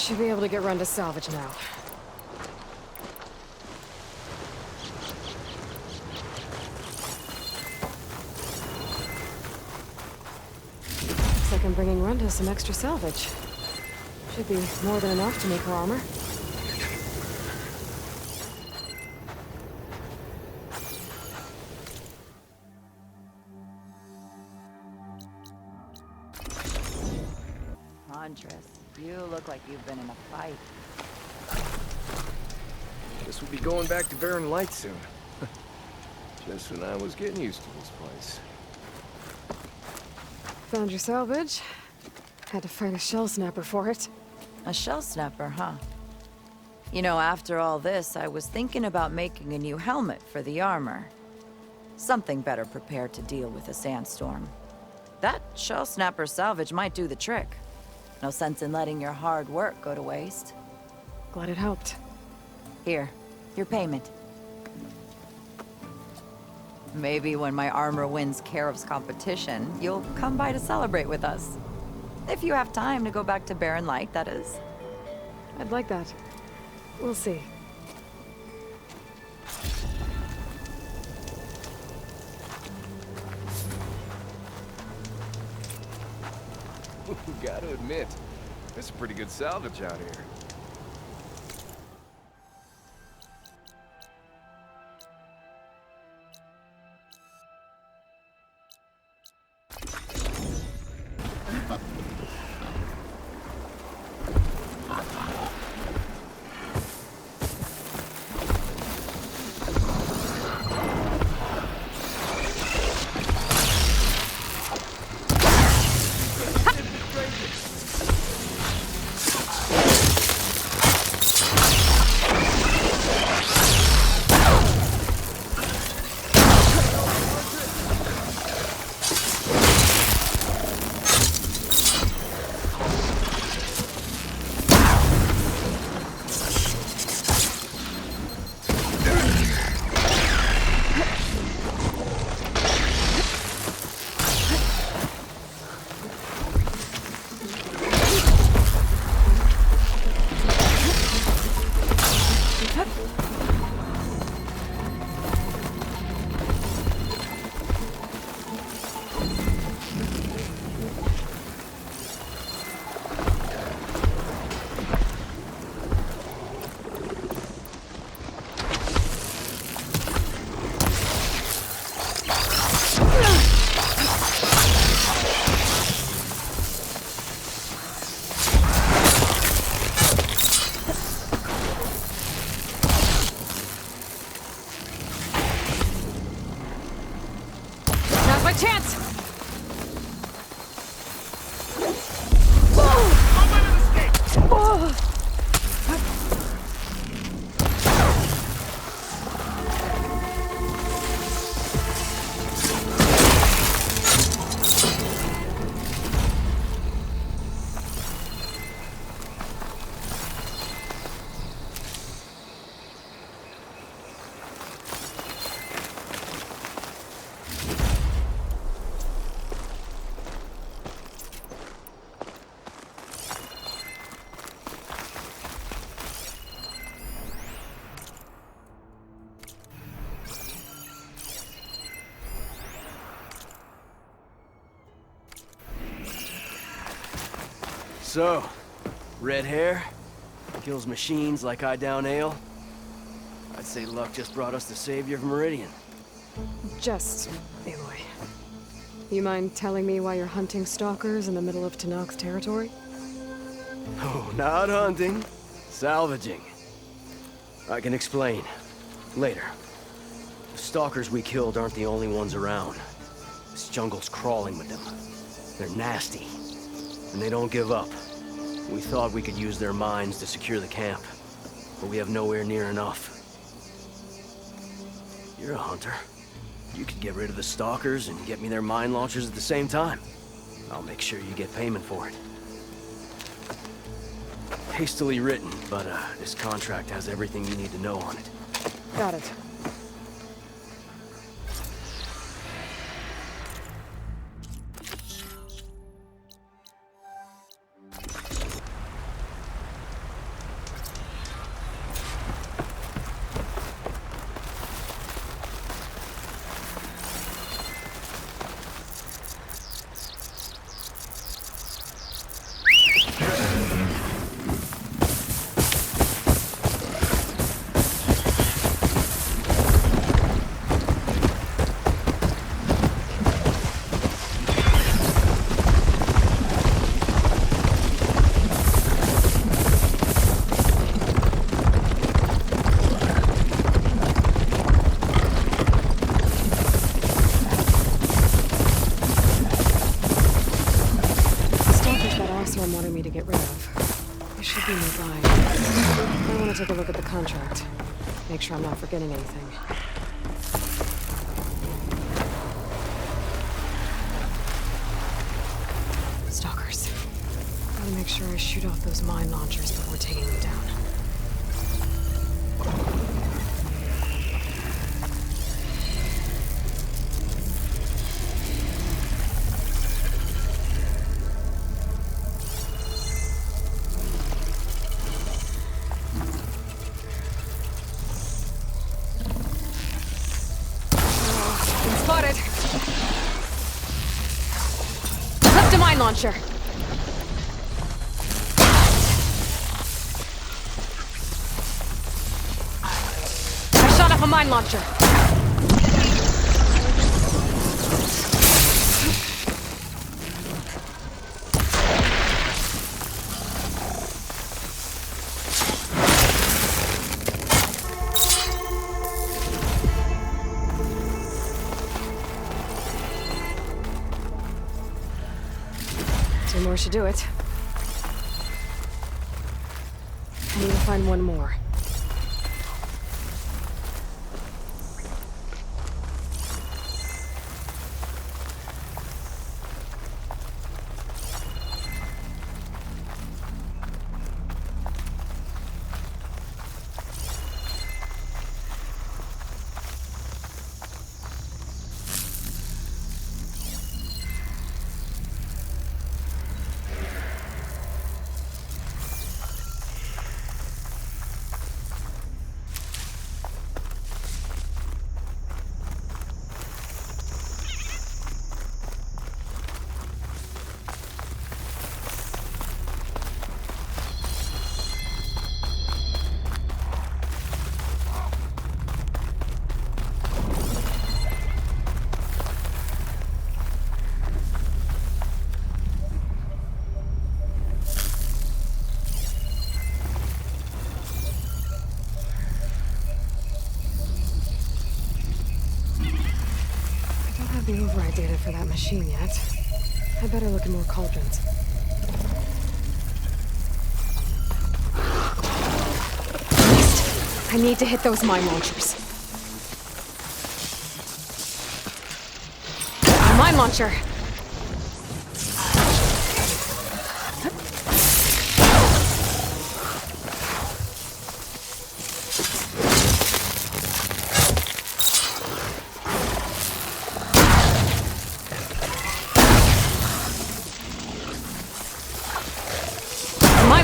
Should be able to get run to salvage now. Looks like I'm bringing Runda some extra salvage. Should be more than enough to make her armor. Huntress, you look like you've been in a fight. Guess we'll be going back to Barren Light soon. Just when I was getting used to this place. Found your salvage. Had to fight a shell snapper for it. A shell snapper, huh? You know, after all this, I was thinking about making a new helmet for the armor. Something better prepared to deal with a sandstorm. That shell snapper salvage might do the trick. No sense in letting your hard work go to waste. Glad it helped. Here, your payment. Maybe when my armor wins Karev's competition, you'll come by to celebrate with us. If you have time to go back to Barren Light, that is. I'd like that. We'll see. Gotta admit, there's a pretty good salvage out here. So, red hair, kills machines like I down ale. I'd say luck just brought us the savior of Meridian. Just, Aloy. You mind telling me why you're hunting stalkers in the middle of Tenakth's territory? Oh, not hunting. Salvaging. I can explain. Later. The stalkers we killed aren't the only ones around. This jungle's crawling with them. They're nasty. And they don't give up. We thought we could use their mines to secure the camp. But we have nowhere near enough. You're a hunter. You could get rid of the stalkers and get me their mine launchers at the same time. I'll make sure you get payment for it. Hastily written, but this contract has everything you need to know on it. Got it. to get rid of. They should be nearby. I want to take a look at the contract. Make sure I'm not forgetting anything. Stalkers. Gotta make sure I shoot off those mine launchers before taking them down. Spotted! Left a mine launcher! I shot off a mine launcher! 2 more should do it. I need to find 1 more. The override data for that machine yet. I better look at more cauldrons. Missed. I need to hit those mine launchers. A mine launcher!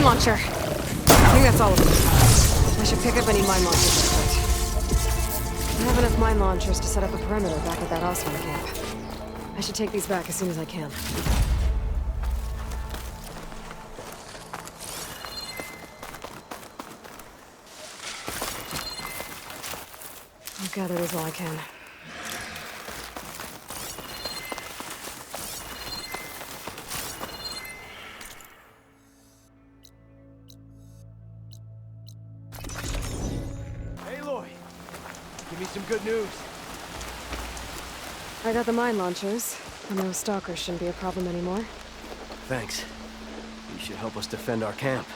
Launcher. I think that's all of them. I should pick up any mine launchers. I have enough mine launchers to set up a perimeter back at that Osman camp. I should take these back as soon as I can. I'll gather these while I can. Give me some good news. I got the mine launchers, and those stalkers shouldn't be a problem anymore. Thanks. You should help us defend our camp.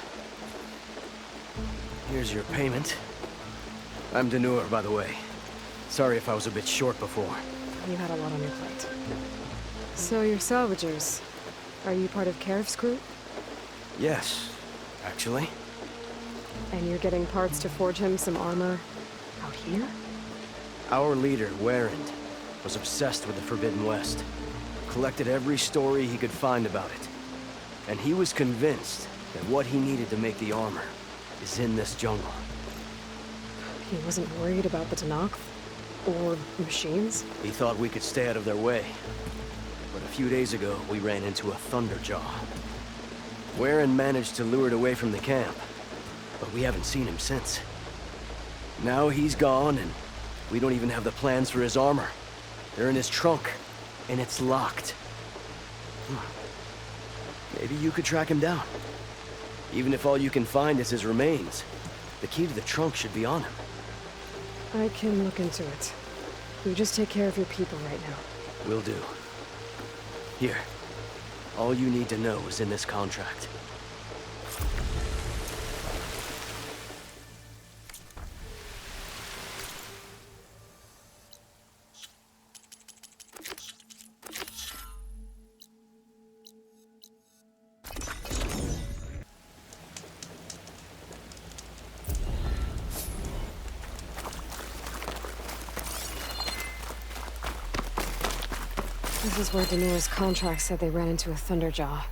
Here's your payment. I'm Denur, by the way. Sorry if I was a bit short before. You had a lot on your plate. So you're salvagers. Are you part of Karif's crew? Yes, actually. And you're getting parts to forge him some armor out here? Our leader, Warrand, was obsessed with the Forbidden West. Collected every story he could find about it. And he was convinced that what he needed to make the armor is in this jungle. He wasn't worried about the Tanakh? Or machines? He thought we could stay out of their way. But a few days ago, we ran into a Thunderjaw. Warren managed to lure it away from the camp, but we haven't seen him since. Now he's gone, and we don't even have the plans for his armor. They're in his trunk, and it's locked. Maybe you could track him down. Even if all you can find is his remains, the key to the trunk should be on him. I can look into it. You just take care of your people right now. Will do. Here. All you need to know is in this contract. This is where Daenerys' contract said they ran into a Thunderjaw.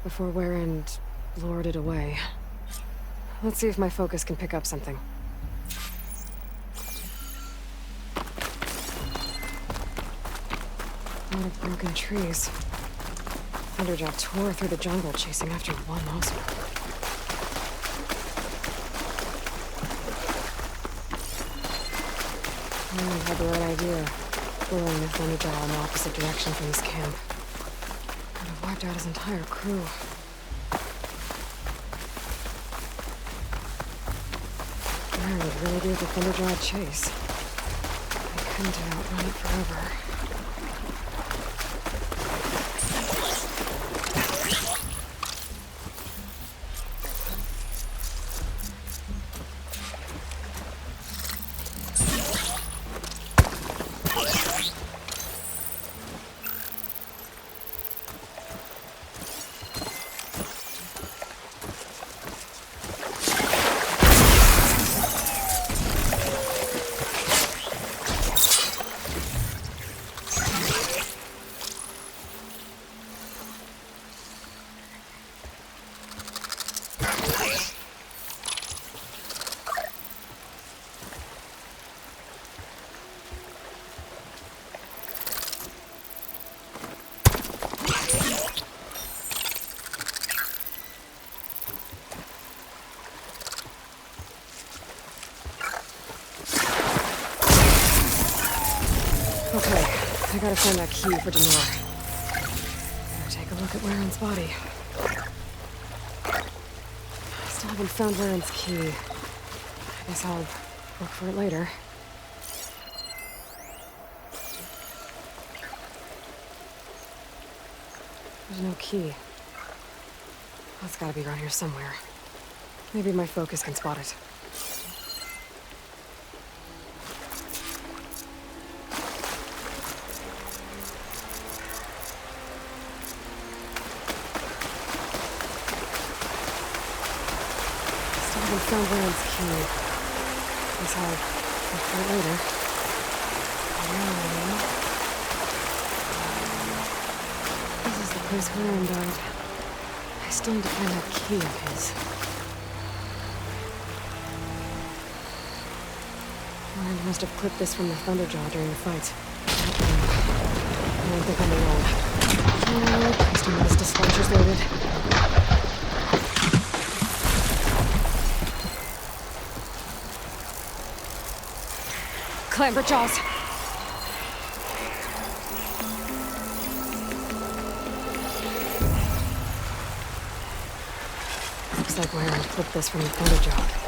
Before Warren lured it away. Let's see if my focus can pick up something. A lot of broken trees. Thunderjaw tore through the jungle chasing after one monster. I had the right idea. Blowing the Thunderjaw in the opposite direction from his camp. Could have wiped out his entire crew. Warren really gave the Thunderjaw a chase. I couldn't outrun it forever. I gotta find that key for Daenerys. Better take a look at Warren's body. I still haven't found Warren's key. I guess I'll look for it later. There's no key. Oh, it's gotta be around here somewhere. Maybe my focus can spot it. Found Warren's key. Guess I'll look for it later. This is the place Warren died. I still need to find that key of his. Warren must have clipped this from the Thunderjaw during the fight. I don't think I'm alone. Oh, Christ, when this dispatcher's loaded. Clamber jaws. Looks like Warren flipped this from the Thunderjaw.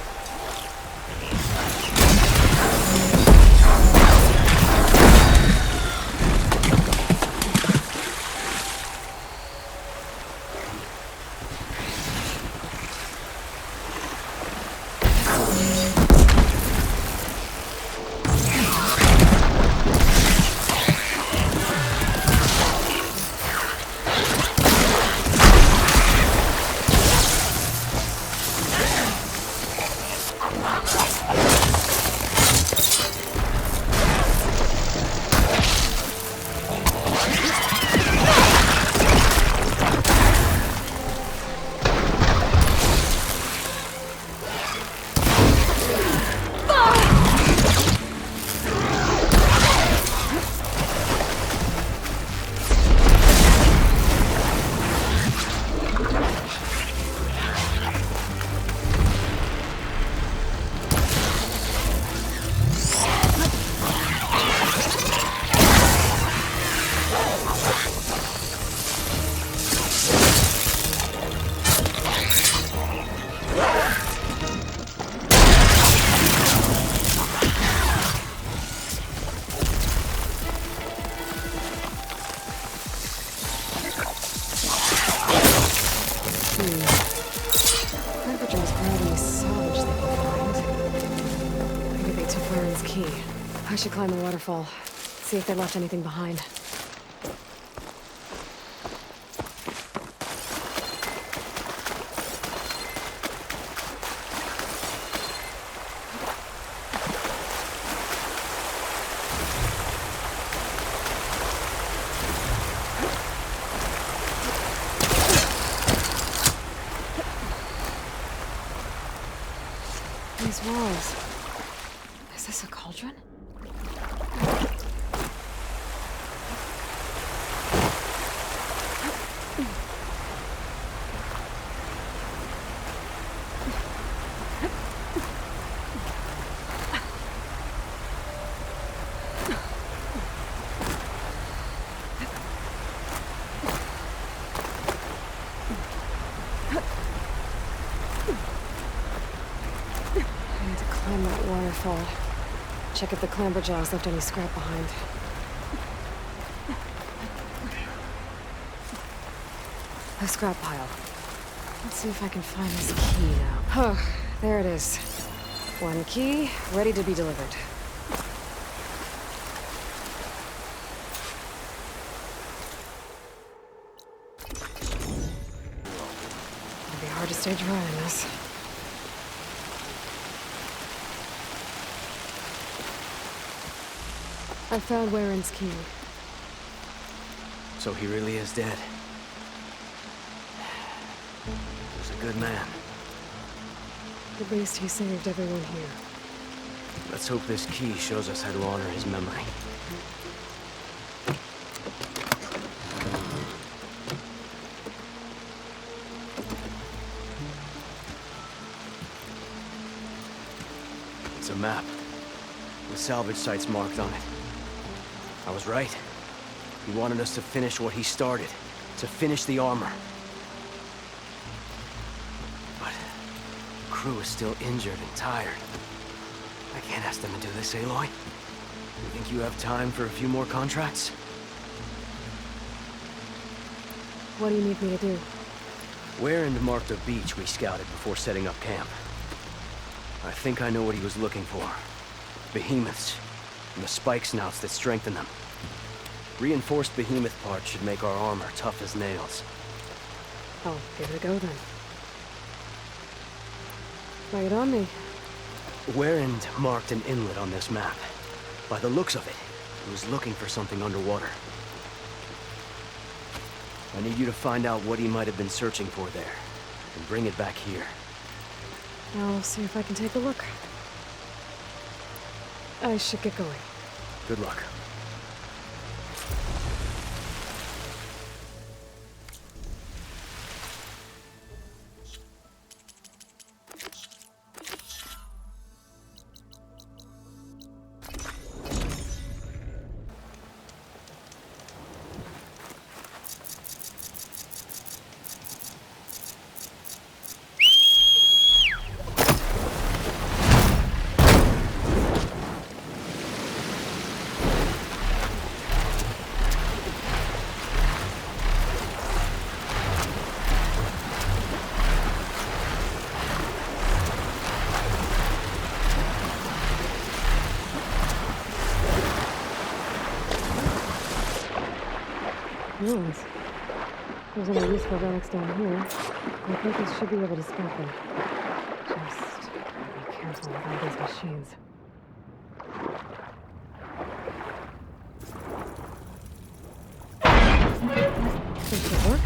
I should climb the waterfall, see if they left anything behind. walls. Is this a cauldron? Climb that waterfall. Check if the clamber jaws left any scrap behind. A scrap pile. Let's see if I can find this key now. Oh, there it is. One key, ready to be delivered. It'll be hard to stay dry in this. I found Warren's key. So he really is dead. He was a good man. At least he saved everyone here. Let's hope this key shows us how to honor his memory. It's a map with salvage sites marked on it. I was right. He wanted us to finish what he started. To finish the armor. But the crew is still injured and tired. I can't ask them to do this, Aloy. You think you have time for a few more contracts? What do you need me to do? Warren marked a beach we scouted before setting up camp. I think I know what he was looking for. Behemoths, and the spike snouts that strengthen them. Reinforced behemoth parts should make our armor tough as nails. I'll give it a go then. Lay it on me. Warren marked an inlet on this map. By the looks of it, he was looking for something underwater. I need you to find out what he might have been searching for there, and bring it back here. I'll see if I can take a look. I should get going. Good luck. Ruins. There's any useful relics down here. I think we should be able to spot them. Just gotta be careful with all these machines. This should work.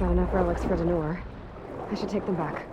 Got enough relics for Denor. I should take them back.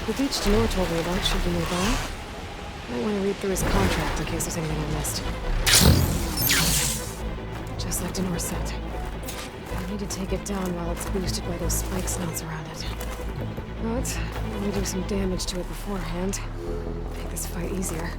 The beach Denor told me about should be nearby. Might want to read through his contract in case there's anything I missed. Just like Denor said. I need to take it down while it's boosted by those spike snouts around it. But let me do some damage to it beforehand. Make this fight easier.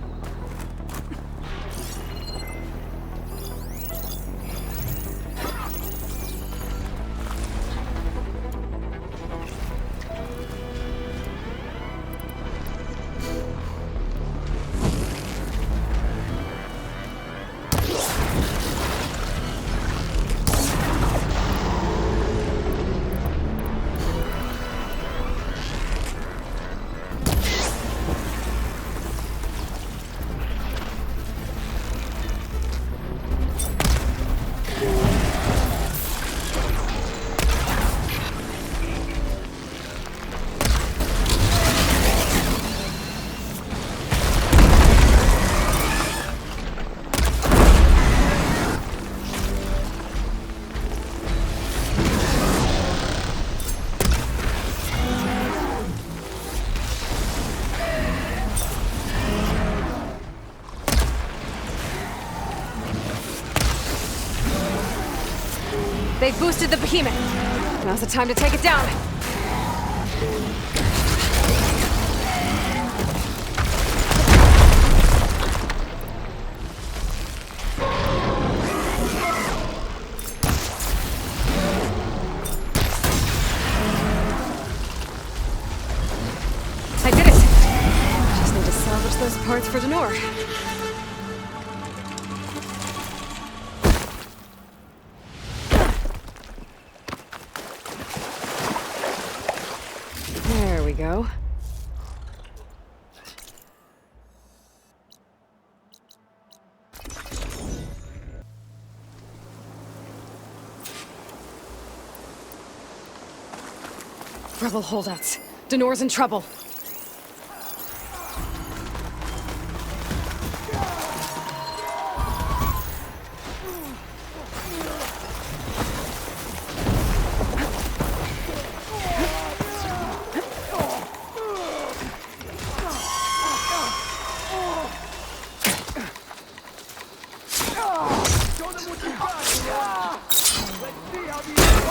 They boosted the behemoth. Now's the time to take it down. I did it. Just need to salvage those parts for Denor. There we go. Rebel holdouts. Denor's in trouble. Show them what you got! Let's see how these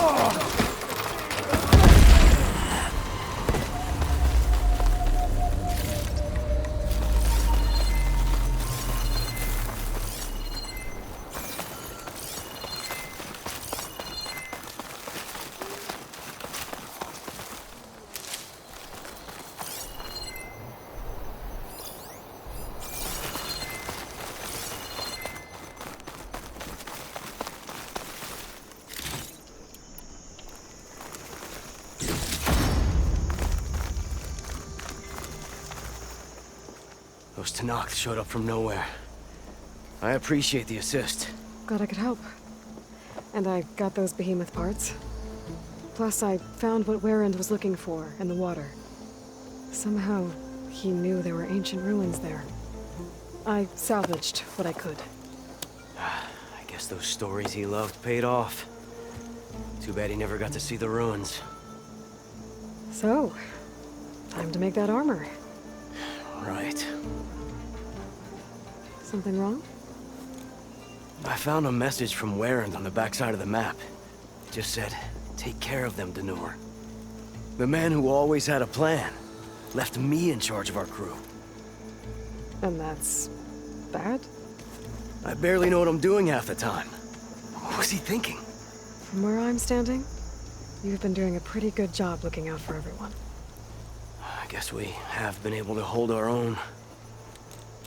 Those Tanakh showed up from nowhere. I appreciate the assist. Glad I could help. And I got those behemoth parts. Plus, I found what Warrend was looking for in the water. Somehow, he knew there were ancient ruins there. I salvaged what I could. I guess those stories he loved paid off. Too bad he never got to see the ruins. So, time to make that armor. Right. Something wrong? I found a message from Warrend on the backside of the map. It just said, take care of them, Denur. The man who always had a plan left me in charge of our crew. And that's bad? I barely know what I'm doing half the time. What was he thinking? From where I'm standing, you've been doing a pretty good job looking out for everyone. I guess we have been able to hold our own.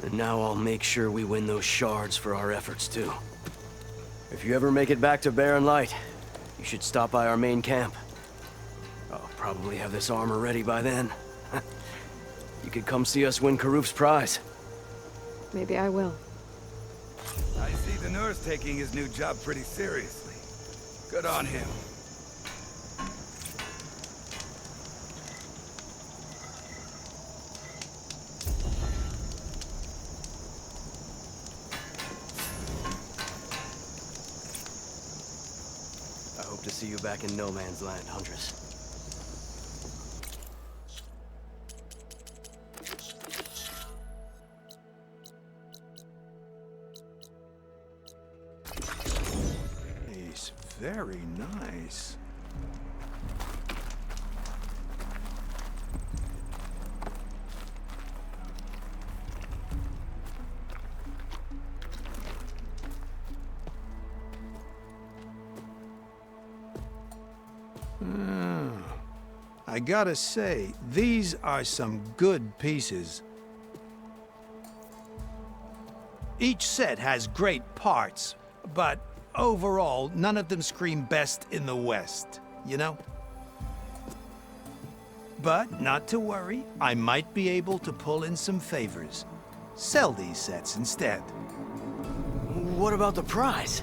And now I'll make sure we win those shards for our efforts, too. If you ever make it back to Barren Light, you should stop by our main camp. I'll probably have this armor ready by then. You could come see us win Karuf's prize. Maybe I will. I see the nurse taking his new job pretty seriously. Good on him. I hope to see you back in no man's land, Huntress. He's very nice. I gotta say, these are some good pieces. Each set has great parts, but overall, none of them scream best in the West, you know? But not to worry, I might be able to pull in some favors. Sell these sets instead. What about the prize?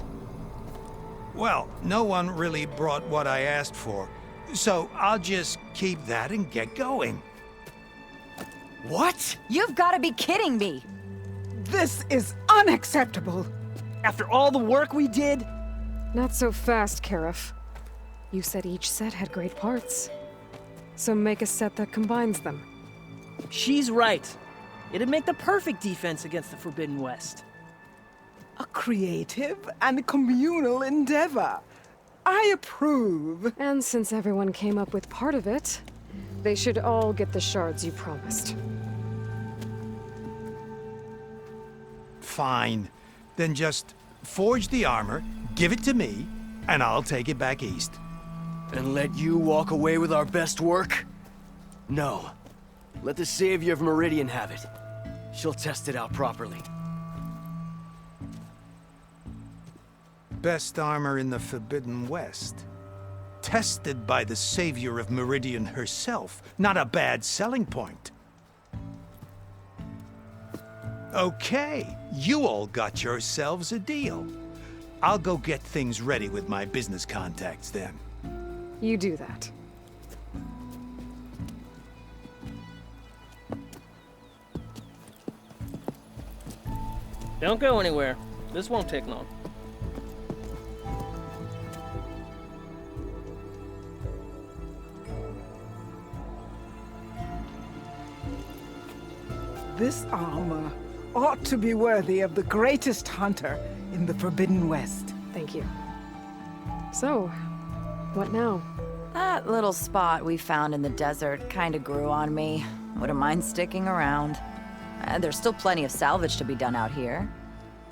Well, no one really brought what I asked for, so I'll just keep that and get going. What? You've got to be kidding me! This is unacceptable! After all the work we did? Not so fast, Karif. You said each set had great parts. So make a set that combines them. She's right. It'd make the perfect defense against the Forbidden West. A creative and communal endeavor. I approve. And since everyone came up with part of it, they should all get the shards you promised. Fine. Then just forge the armor, give it to me, and I'll take it back east. And let you walk away with our best work? No. Let the Savior of Meridian have it. She'll test it out properly. Best armor in the Forbidden West. Tested by the Savior of Meridian herself. Not a bad selling point. Okay, you all got yourselves a deal. I'll go get things ready with my business contacts then. You do that. Don't go anywhere. This won't take long. This armor ought to be worthy of the greatest hunter in the Forbidden West. Thank you. So, What now? That little spot we found in the desert kinda grew on me. Wouldn't mind sticking around. There's still plenty of salvage to be done out here.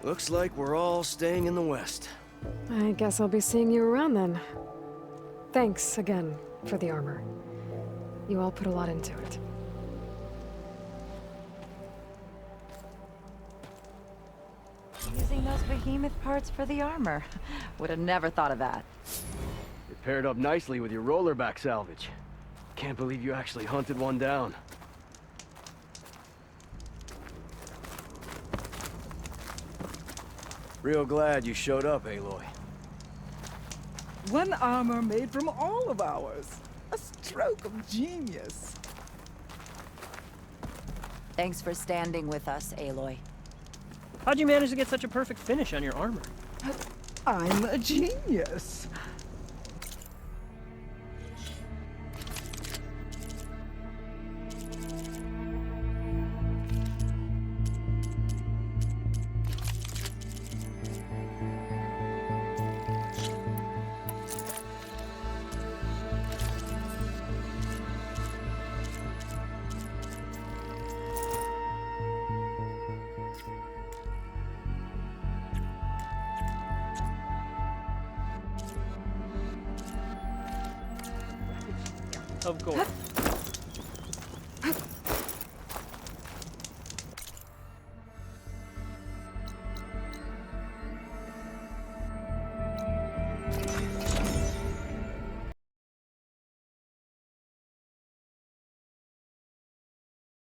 Looks like we're all staying in the west. I guess I'll be seeing you around then. Thanks again for the armor. You all put a lot into it. Using those behemoth parts for the armor. Would have never thought of that. It paired up nicely with your rollerback salvage. Can't believe you actually hunted one down. Real glad you showed up, Aloy. One armor made from all of ours. A stroke of genius. Thanks for standing with us, Aloy. How'd you manage to get such a perfect finish on your armor? I'm a genius. Of course.